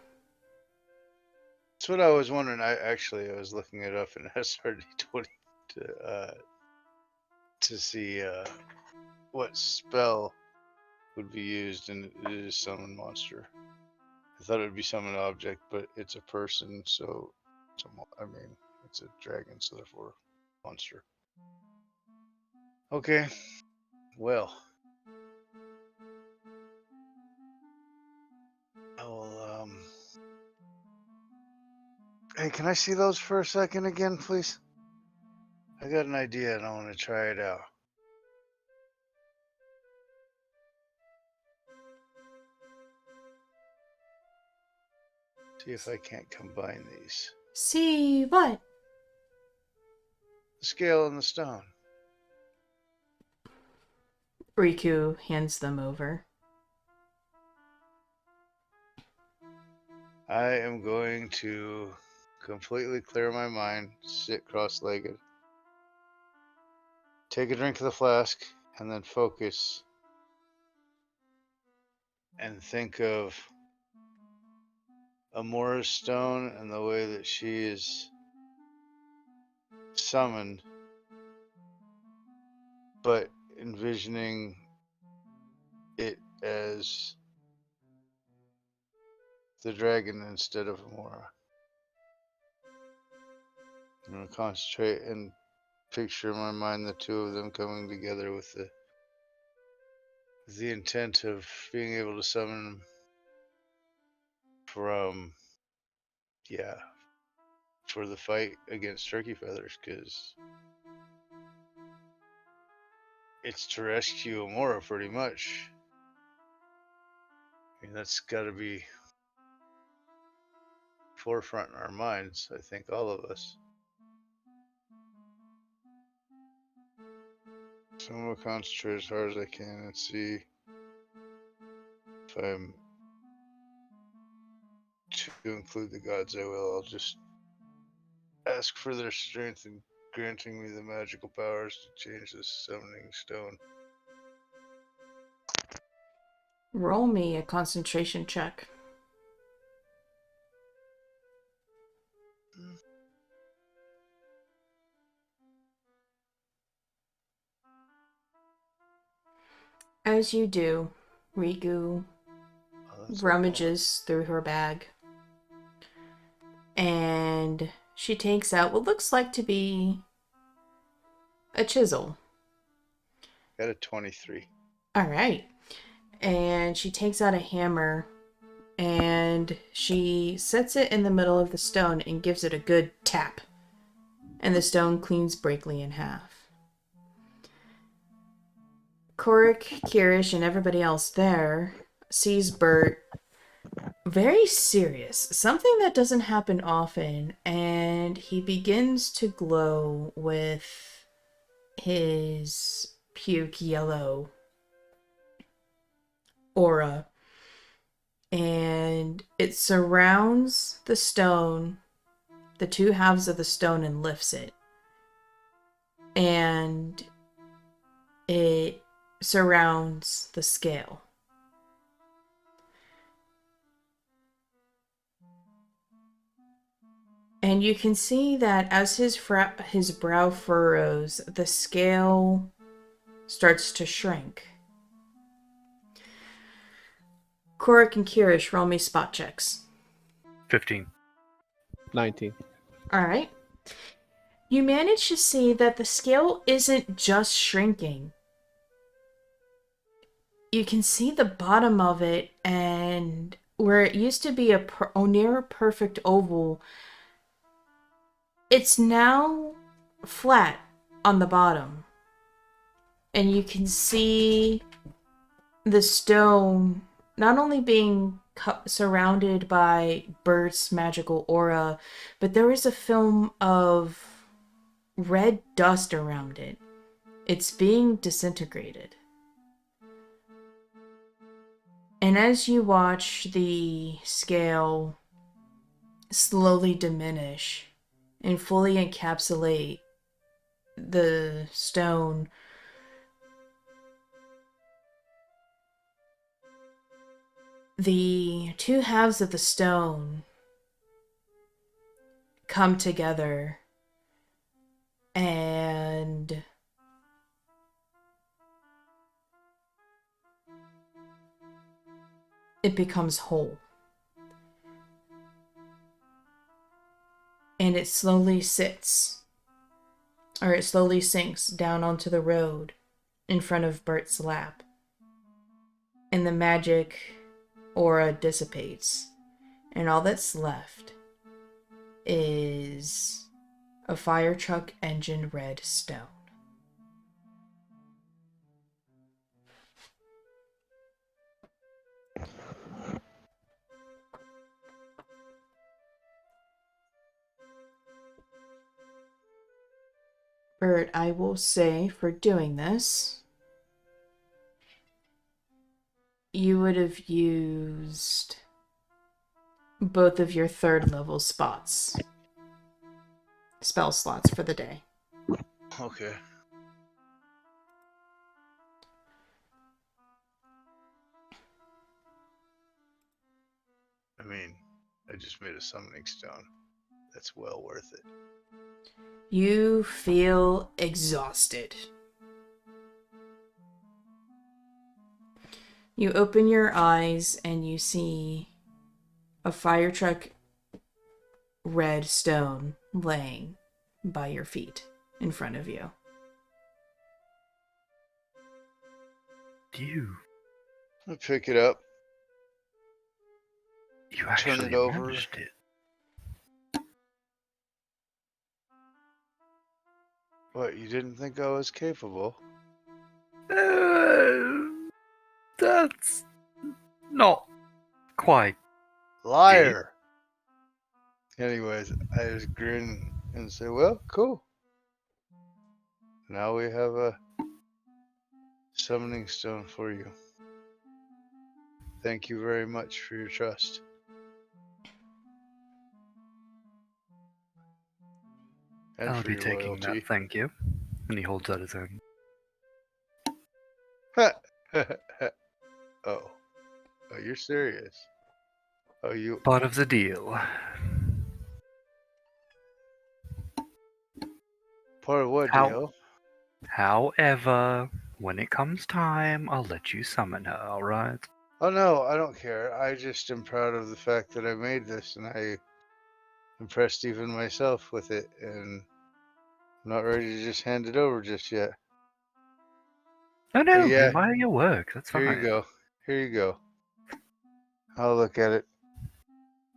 E: That's what I was wondering. I was looking it up in SRD20 to see what spell would be used, and it is Summon Monster. I thought it would be Summon Object, but it's a person, so I mean, it's a dragon, so therefore monster. Okay. Well, I will. Hey, can I see those for a second again, please? I got an idea and I want to try it out. See if I can't combine these.
A: See what?
E: The scale and the stone.
A: Riku hands them over.
E: I am going to completely clear my mind, sit cross-legged, take a drink of the flask, and then focus and think of Amora's stone and the way that she is summoned, but envisioning it as the dragon instead of Amora. I'm going to concentrate and picture in my mind the two of them coming together with the intent of being able to summon from, yeah, for the fight against Turkey Feathers, because it's to rescue Amora pretty much. I mean, that's got to be forefront in our minds, I think, all of us. So I'm going to concentrate as hard as I can and see if I'm to include the gods. I will. I'll just ask for their strength in granting me the magical powers to change this summoning stone.
A: Roll me a concentration check. As you do, Riku rummages through her bag. And she takes out what looks like to be a chisel.
E: Got a 23.
A: All right. And she takes out a hammer and she sets it in the middle of the stone and gives it a good tap. And the stone cleans Breakley in half. Korric, Kyrish, and everybody else there sees Bert very serious, something that doesn't happen often, and he begins to glow with his puke yellow aura, and it surrounds the stone, the two halves of the stone, and lifts it, and it surrounds the scale. And you can see that as his brow furrows, the scale starts to shrink. Korric and Kyrish, roll me spot checks.
F: 15.
B: 19.
A: All right. You manage to see that the scale isn't just shrinking. You can see the bottom of it, and where it used to be a near perfect oval, it's now flat on the bottom. And you can see the stone not only being surrounded by Bert's magical aura, but there is a film of red dust around it. It's being disintegrated. And as you watch the scale slowly diminish and fully encapsulate the stone, the two halves of the stone come together and it becomes whole. and it slowly sinks down onto the road in front of Bert's lap. And the magic aura dissipates. And all that's left is a fire truck engine red stone. Bert, I will say, for doing this, you would have used both of your 3rd level spell slots for the day.
E: Okay. I mean, I just made a summoning stone. That's well worth it.
A: You feel exhausted. You open your eyes and you see a fire truck red stone laying by your feet in front of you.
F: You
E: I pick it up,
F: actually
E: turn it over.
F: managed it.
E: What, you didn't think I was capable?
F: That's not quite.
E: Liar! Anyways, I just grin and say, well, cool. Now we have a summoning stone for you. Thank you very much for your trust. And
F: I'll
E: for
F: be
E: your
F: taking
E: loyalty.
F: that, thank you. And he holds out his hand.
E: Oh, you're serious? Oh, you.
F: Part of the deal.
E: Part of what
F: How-
E: deal?
F: However, when it comes time, I'll let you summon her, alright?
E: Oh no, I don't care. I just am proud of the fact that I made this, and I impressed even myself with it, and I'm not ready to just hand it over just yet.
F: Oh no,
E: But yeah,
F: admire your work, that's fine.
E: Here you go. Here you go. I'll look at it.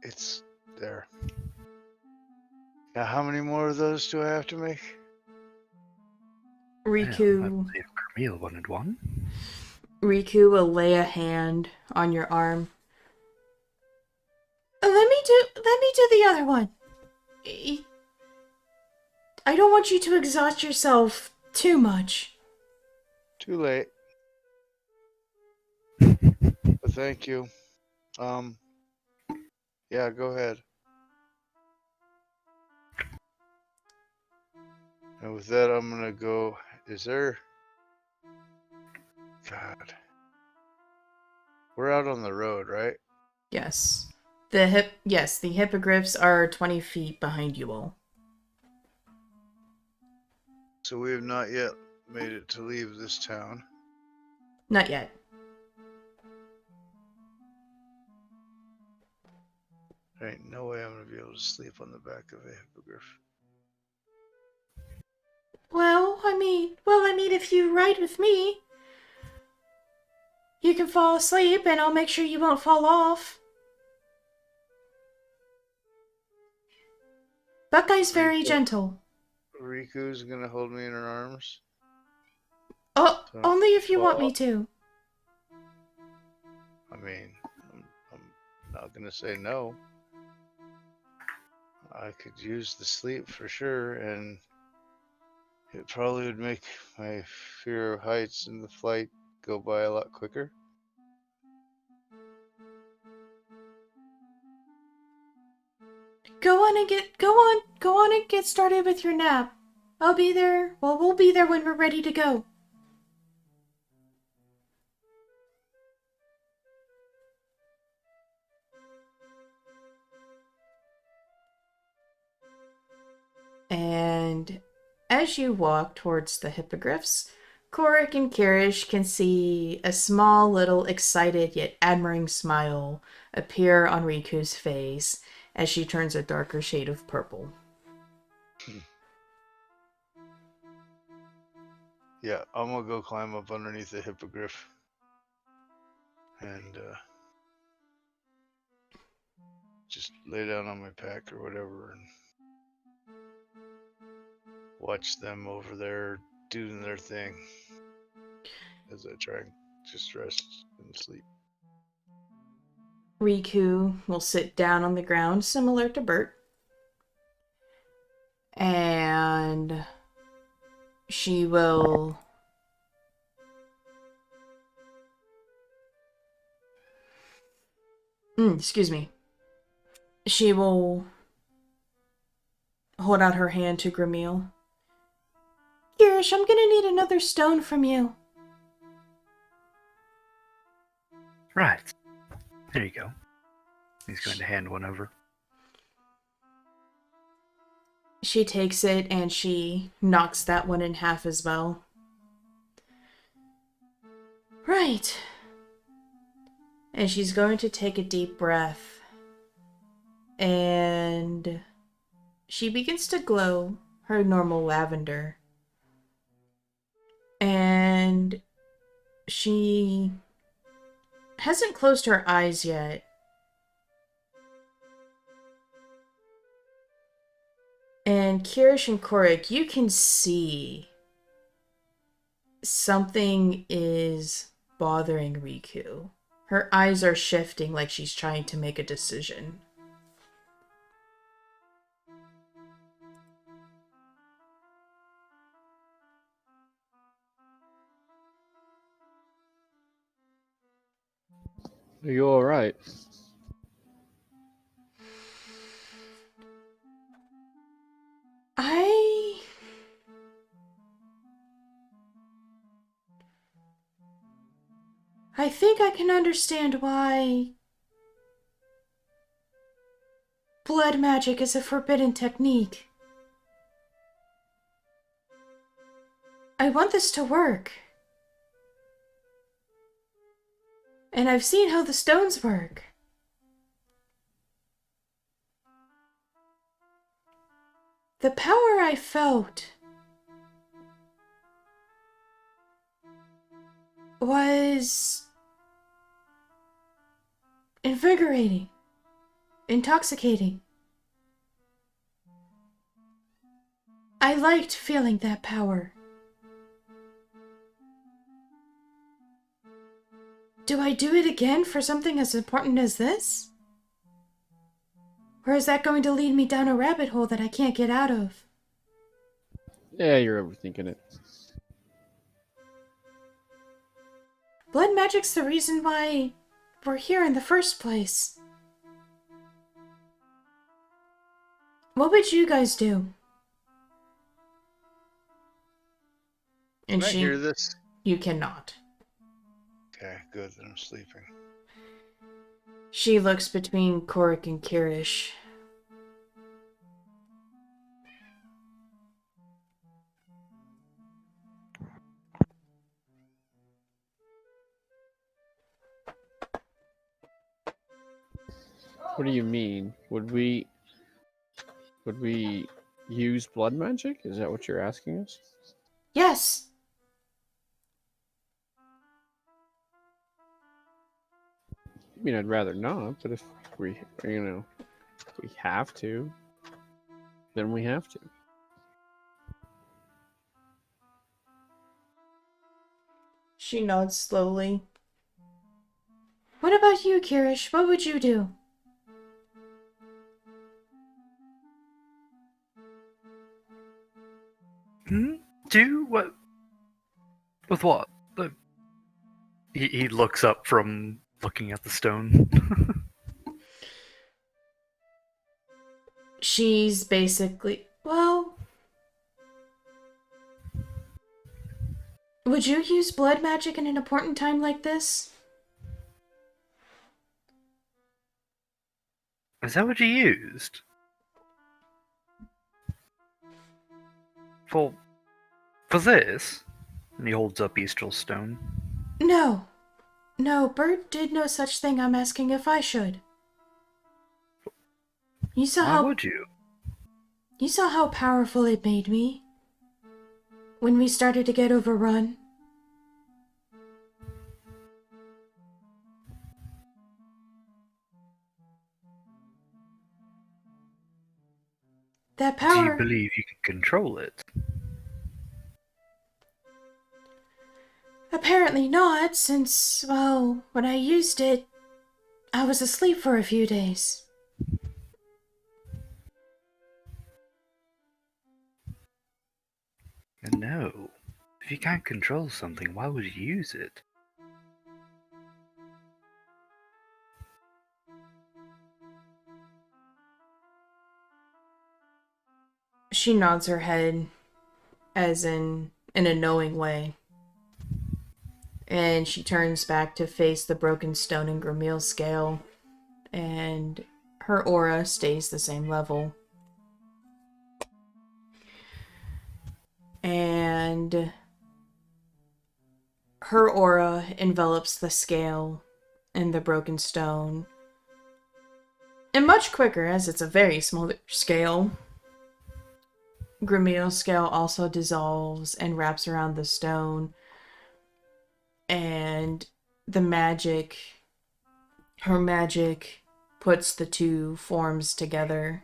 E: It's there. Now, how many more of those do I have to make?
A: Riku,
F: Well, I believe Camille wanted one.
A: Riku will lay a hand on your arm. Let me do the other one. I don't want you to exhaust yourself too much.
E: Too late. But thank you. Yeah, go ahead. And with that, I'm gonna go. Is there? God. We're out on the road, right?
A: Yes. The hippogriffs are 20 feet behind you all.
E: So we have not yet made it to leave this town.
A: Not yet.
E: There ain't no way I'm gonna be able to sleep on the back of a hippogriff.
A: Well, I mean, if you ride with me, you can fall asleep and I'll make sure you won't fall off. Buckeye's very gentle.
E: Riku's gonna hold me in her arms.
A: Oh,
E: So
A: only if you want
E: fall
A: me to.
E: I mean, I'm not gonna say no. I could use the sleep for sure, and it probably would make my fear of heights and the flight go by a lot quicker.
A: Go on and get started with your nap. I'll be there. Well, we'll be there when we're ready to go. And as you walk towards the hippogriffs, Korric and Kyrish can see a small, little, excited yet admiring smile appear on Riku's face as she turns a darker shade of purple.
E: Yeah, I'm gonna go climb up underneath the hippogriff and just lay down on my pack or whatever and watch them over there doing their thing as I try and just rest and sleep.
A: Riku will sit down on the ground, similar to Bert. And she will excuse me. She will hold out her hand to Grameel. Kyrish, I'm gonna need another stone from you.
F: Right. There you go. He's going to hand one over.
A: She takes it and she knocks that one in half as well. Right. And she's going to take a deep breath. And she begins to glow her normal lavender. And she hasn't closed her eyes yet. And Kyrish and Korric, you can see something is bothering Riku. Her eyes are shifting like she's trying to make a decision.
B: Are you alright?
A: I think I can understand why blood magic is a forbidden technique. I want this to work. And I've seen how the stones work. The power I felt was invigorating, intoxicating. I liked feeling that power. Do I do it again for something as important as this? Or is that going to lead me down a rabbit hole that I can't get out of?
B: Yeah, you're overthinking it.
A: Blood magic's the reason why we're here in the first place. What would you guys do? And
E: Can I hear this?
A: You cannot.
E: Okay, good. Then I'm sleeping.
A: She looks between Korric and Kyrish.
B: What do you mean? Would we use blood magic? Is that what you're asking us?
A: Yes!
B: I mean, I'd rather not, but if we have to, then we have to.
A: She nods slowly. What about you, Kyrish? What would you do?
F: Do what? With what? He looks up from looking at the stone.
A: She's basically... Well... Would you use blood magic in an important time like this?
F: Is that what you used? For this? And he holds up Istrol's stone.
A: No. No, Bert did no such thing. I'm asking if I should.
F: Why would you?
A: You saw how powerful it made me. when we started to get overrun. That
F: Do you
A: power...
F: believe you can control it?
A: Apparently not, since, well, when I used it, I was asleep for a few days.
F: No. If you can't control something, why would you use it?
A: She nods her head, as in a knowing way. And she turns back to face the broken stone and Gramil's scale, and her aura stays the same level. And her aura envelops the scale and the broken stone. And much quicker, as it's a very small scale. Gramil's scale also dissolves and wraps around the stone. And the magic, her magic, puts the two forms together.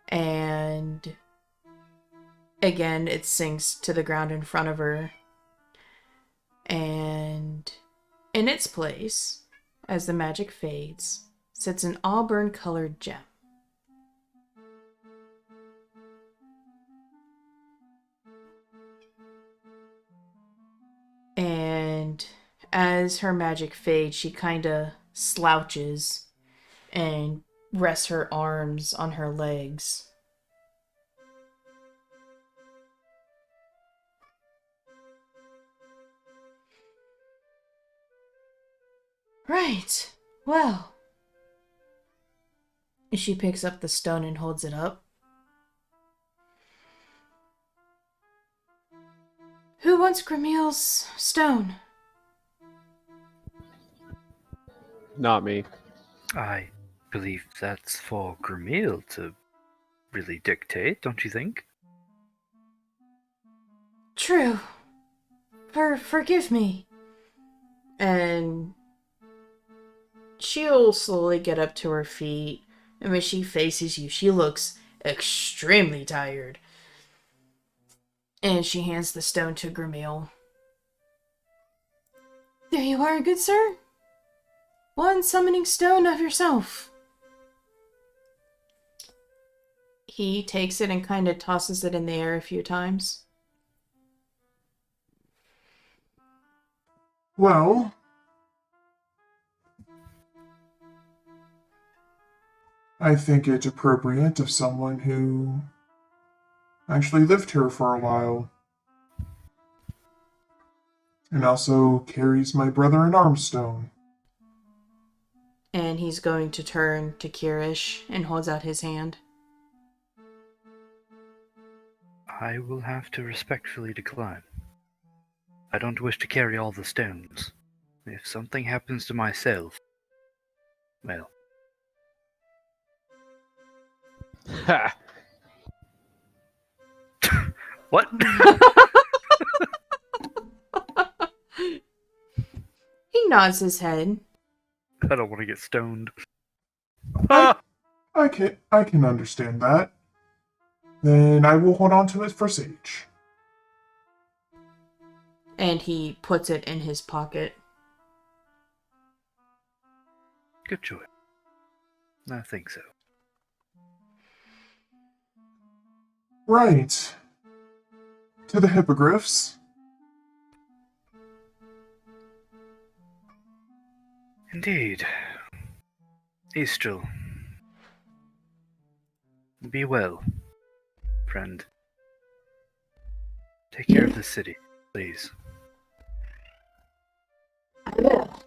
A: And again, it sinks to the ground in front of her. And in its place, as the magic fades, sits an auburn-colored gem. And as her magic fades, she kinda slouches and rests her arms on her legs. Right. Well. She picks up the stone and holds it up. Who wants Gramil's stone?
B: Not me.
F: I believe that's for Gramil to really dictate, don't you think?
A: True. Forgive me. And she'll slowly get up to her feet, and when she faces you, she looks extremely tired. And she hands the stone to Gramil. There you are, good sir. One summoning stone of yourself. He takes it and kind of tosses it in the air a few times.
D: Well, I think it's appropriate of someone who actually lived here for a while. And also carries my brother in Armstone.
A: And he's going to turn to Kyrish and holds out his hand.
F: I will have to respectfully decline. I don't wish to carry all the stones. If something happens to myself, well,
B: Ha!
F: what?
A: He nods his head.
F: I don't want to get stoned.
D: I can understand that. Then I will hold on to it for Sage.
A: And he puts it in his pocket.
F: Good choice. I think so.
D: Right. To the hippogriffs.
F: Indeed. Istrol. Be well, friend. Take care of the city, please.
G: I will.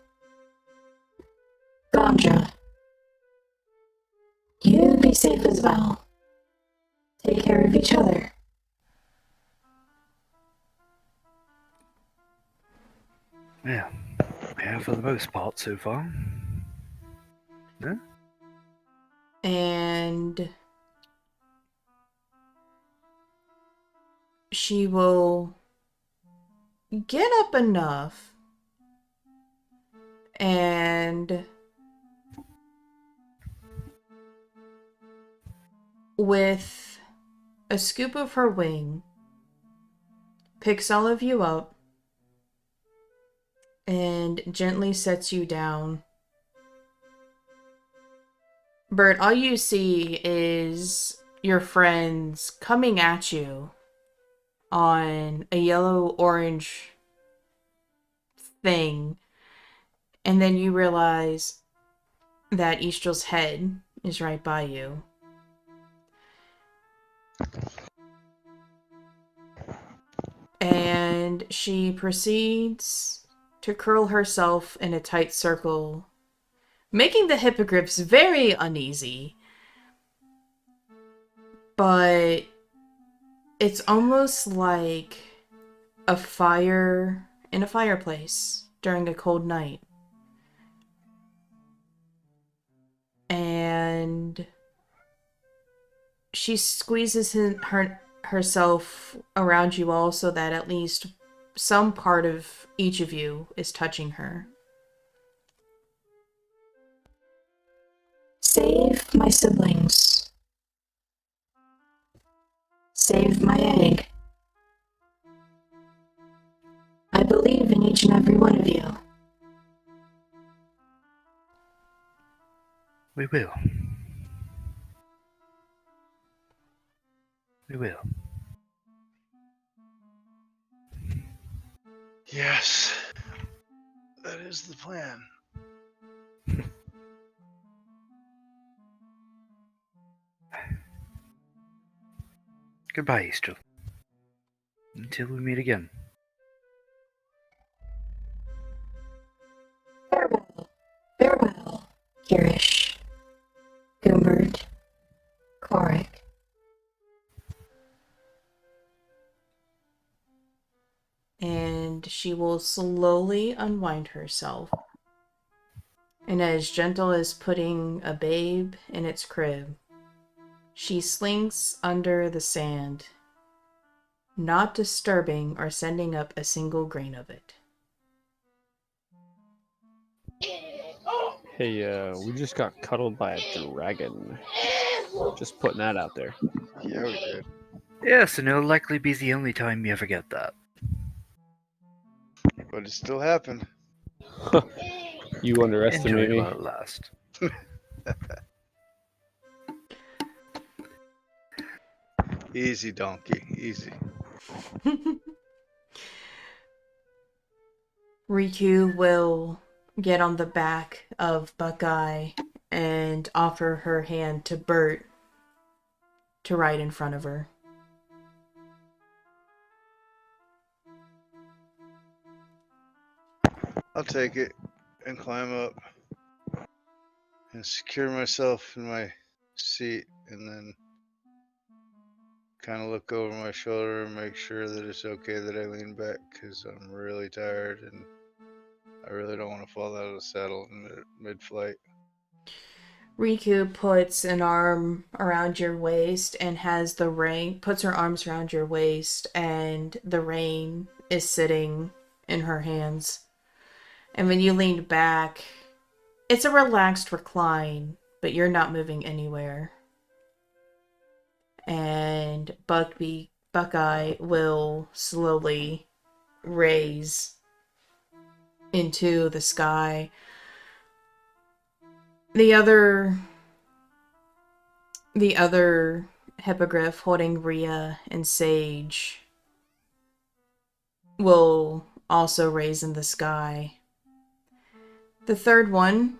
G: Gondra. You be safe as well. Take care of each other.
F: Yeah, for the most part so far. No?
A: And she will get up enough and with a scoop of her wing picks all of you up and gently sets you down. Bert, all you see is your friends coming at you on a yellow-orange thing, and then you realize that Istrol's head is right by you. And she proceeds to curl herself in a tight circle, making the hippogriffs very uneasy. But it's almost like a fire in a fireplace during a cold night. And she squeezes herself around you all so that at least some part of each of you is touching her.
G: Save my siblings. Save my egg. I believe in each and every one of you.
F: We will. We will.
E: Yes. That is the plan.
F: Goodbye, Istrol. Until we meet again.
G: Farewell. Farewell, Kyrish. Goombert. Korric.
A: And she will slowly unwind herself. And as gentle as putting a babe in its crib, she slinks under the sand, not disturbing or sending up a single grain of it.
B: Hey, we just got cuddled by a dragon. Just putting that out there.
E: Yeah, we did.
F: Yes, and it'll likely be the only time you ever get that.
E: But it still happened.
B: You underestimate
F: Enjoy
B: me.
F: while it lasts.
E: Easy, donkey. Easy.
A: Riku will get on the back of Buckeye and offer her hand to Bert to ride in front of her.
E: I'll take it and climb up and secure myself in my seat and then kind of look over my shoulder and make sure that it's okay that I lean back because I'm really tired and I really don't want to fall out of the saddle in mid-flight.
A: Riku puts an arm around your waist and has the rein, puts her arms around your waist, and the rein is sitting in her hands. And when you lean back, it's a relaxed recline, but you're not moving anywhere. And Buckeye will slowly raise into the sky. The other hippogriff holding Rhea and Sage will also raise in the sky. The third one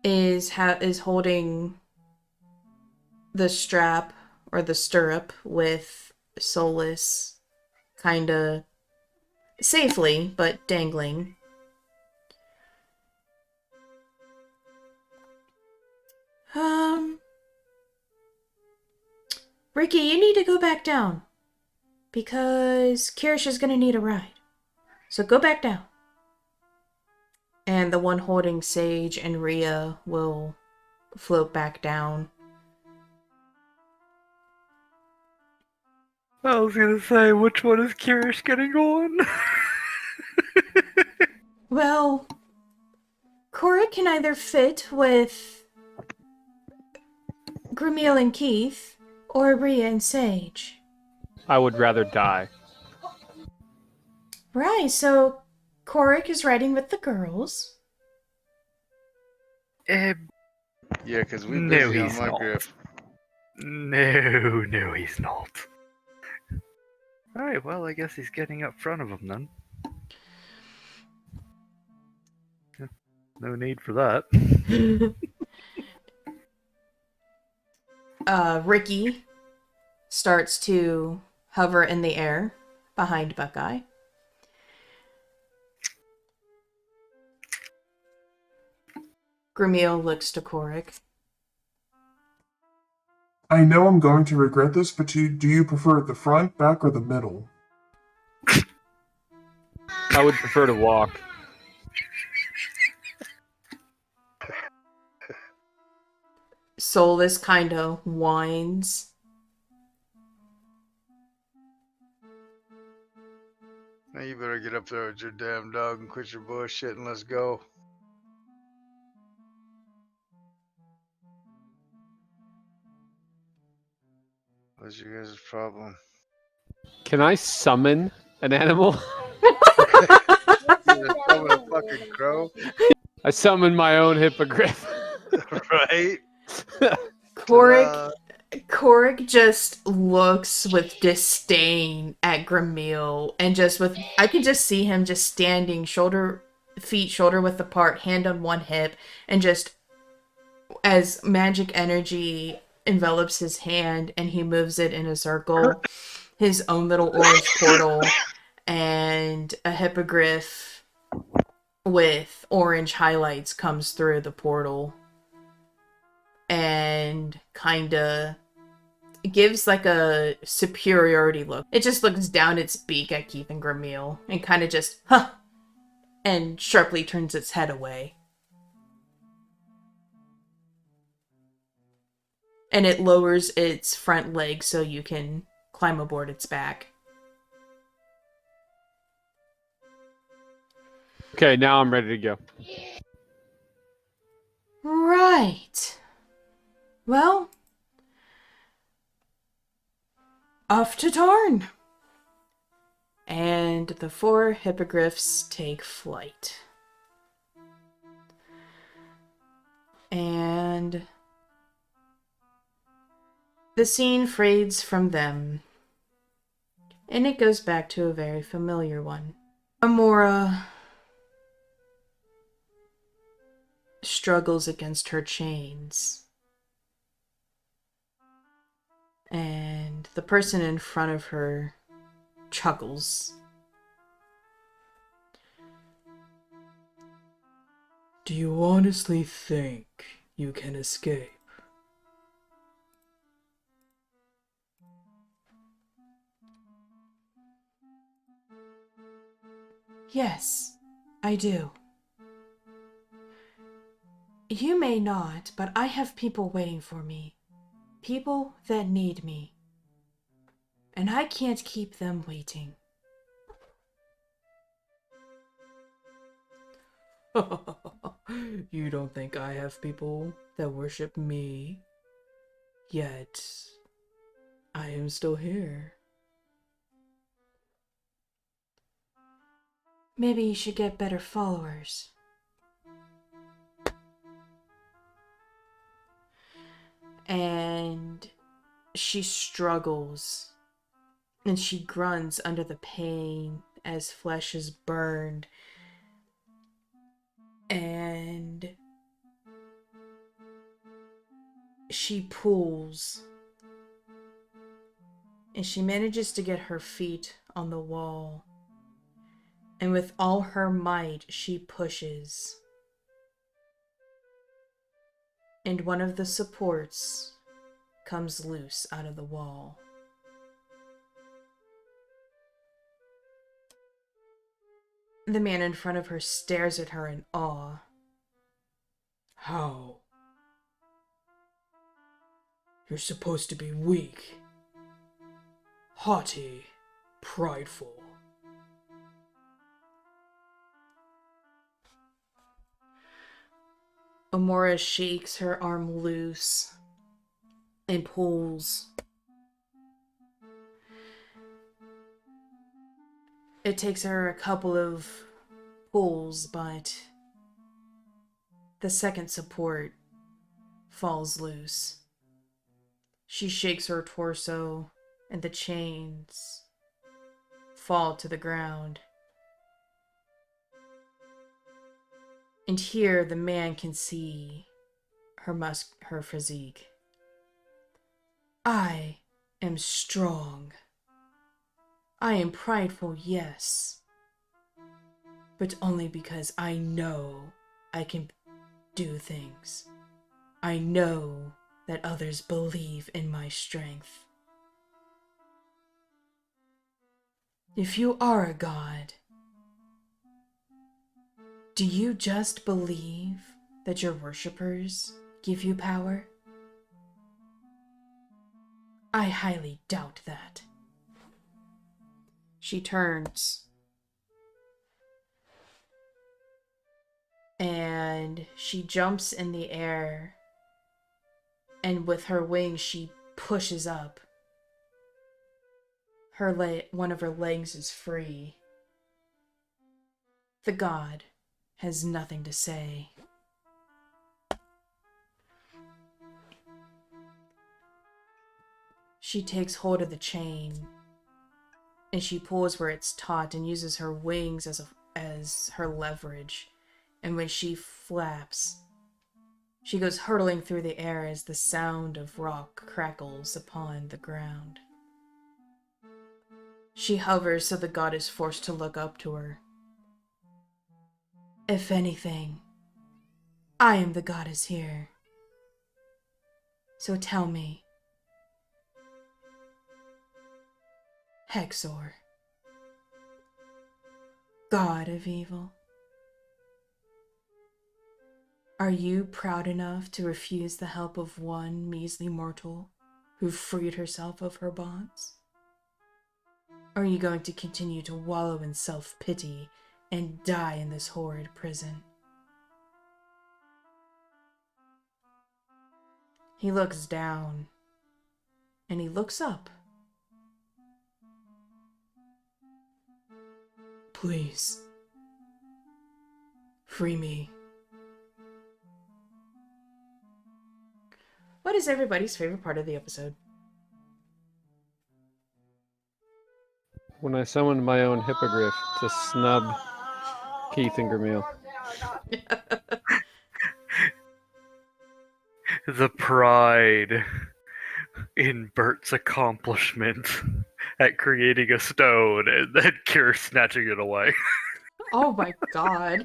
A: is holding the strap or the stirrup with Solus kinda safely, but dangling. Ricky, you need to go back down. Because Kyrish is gonna need a ride. So go back down. And the one holding Sage and Rhea will float back down.
F: I was gonna say, which one is Kyrish getting on?
A: Well, Korric can either fit with Grameel and Keith, or Rhea and Sage.
B: I would rather die.
A: Right, so Korric is riding with the girls.
E: Yeah, because we
F: No,
E: busy on
F: he's
E: my
F: not.
E: grip.
F: No, he's not. Alright, well, I guess he's getting up front of him then. No need for that.
A: Ricky starts to hover in the air behind Buckeye. Grameel looks to Korric.
D: I know I'm going to regret this, but do you prefer the front, back, or the middle?
B: I would prefer to walk.
A: Solus kind of whines.
E: Now you better get up there with your damn dog and quit your bullshit and let's go. What's your guys' problem?
B: Can I summon an animal?
E: You just summon a fucking crow,
B: I summon my own hippogriff.
E: right?
A: Korric just looks with disdain at Grameel and just with I can just see him just standing feet shoulder width apart, hand on one hip, and just as magic energy envelops his hand and he moves it in a circle, his own little orange portal and a hippogriff with orange highlights comes through the portal and kinda gives like a superiority look. It just looks down its beak at Keith and Grameel and kind of just, huh, and sharply turns its head away. And it lowers its front leg so you can climb aboard its back.
B: Okay, now I'm ready to go.
A: Right. Well, off to Tarn. And the 4 hippogriffs take flight. And the scene fades from them. And it goes back to a very familiar one. Amora struggles against her chains. And the person in front of her chuckles. Do you honestly think you can escape? Yes, I do. You may not, but I have people waiting for me. People that need me. And I can't keep them waiting. You don't think I have people that worship me? Yet, I am still here. Maybe you should get better followers. And she struggles. And she grunts under the pain as flesh is burned. And she pulls. And she manages to get her feet on the wall. And with all her might, she pushes. And one of the supports comes loose out of the wall. The man in front of her stares at her in awe. How? You're supposed to be weak. haughty, prideful. Amora shakes her arm loose and pulls. It takes her a couple of pulls, but the second support falls loose. She shakes her torso, and the chains fall to the ground. And here the man can see her physique. I am strong. I am prideful, yes. But only because I know I can do things. I know that others believe in my strength. If you are a god, do you just believe that your worshippers give you power? I highly doubt that. She turns and she jumps in the air, and with her wings she pushes up. One of her legs is free. The god has nothing to say. She takes hold of the chain and she pulls where it's taut and uses her wings as her leverage. And when she flaps, she goes hurtling through the air as the sound of rock crackles upon the ground. She hovers so the god is forced to look up to her. If anything, I am the goddess here. So tell me, Hexor, god of evil, are you proud enough to refuse the help of one measly mortal who freed herself of her bonds? Or are you going to continue to wallow in self-pity and die in this horrid prison? He looks down, and he looks up. Please, free me. What is everybody's favorite part of the episode?
B: When I summoned my own hippogriff to snub Keith and Gramil.
F: The pride in Bert's accomplishment at creating a stone and then Kyrish snatching it away.
A: Oh my god.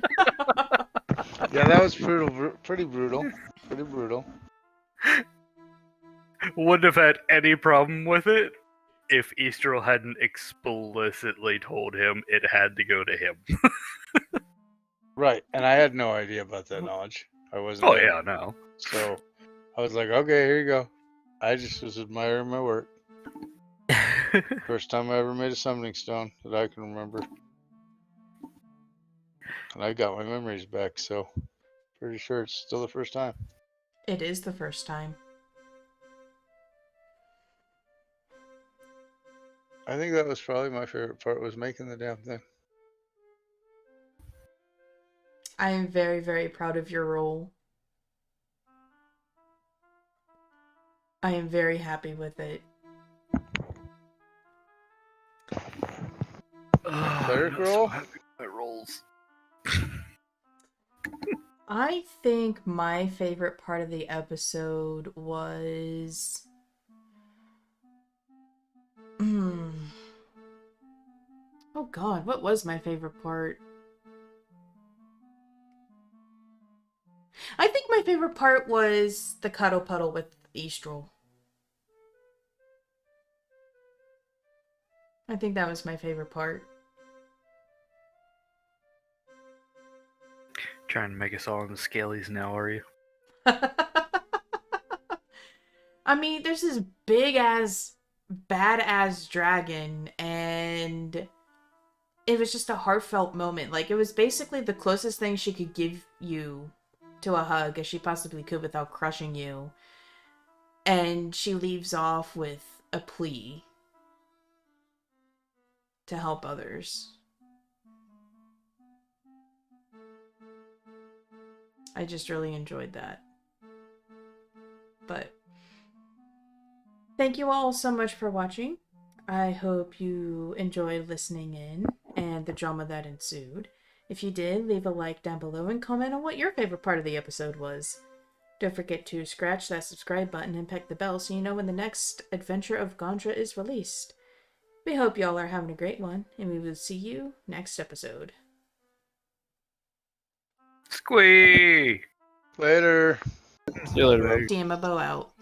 E: Yeah, that was brutal. Pretty brutal. Pretty brutal.
F: Wouldn't have had any problem with it if Istrol hadn't explicitly told him it had to go to him.
E: Right, and I had no idea about that knowledge. I wasn't
F: Oh
E: there.
F: yeah, no.
E: So I was like, okay, here you go. I just was admiring my work. First time I ever made a summoning stone that I can remember. And I got my memories back, so pretty sure it's still the first time.
A: It is the first time.
E: I think that was probably my favorite part, was making the damn thing.
A: I am very, very proud of your role. I am very happy with it.
E: Cleric roll?
F: So happy with my rolls.
A: I think my favorite part of the episode was... Oh god, what was my favorite part? I think my favorite part was the cuddle puddle with Istrol. I think that was my favorite part.
F: Trying to make us all in the scalies now, are you?
A: I mean, there's this big ass badass dragon, and it was just a heartfelt moment. Like, it was basically the closest thing she could give you to a hug as she possibly could without crushing you. And she leaves off with a plea to help others. I just really enjoyed that. But thank you all so much for watching. I hope you enjoyed listening in and the drama that ensued. If you did, leave a like down below and comment on what your favorite part of the episode was. Don't forget to scratch that subscribe button and peck the bell so you know when the next adventure of Gondra is released. We hope y'all are having a great one, and we will see you next episode.
F: Squee!
E: Later.
B: See you later, bro.
A: DMobo out.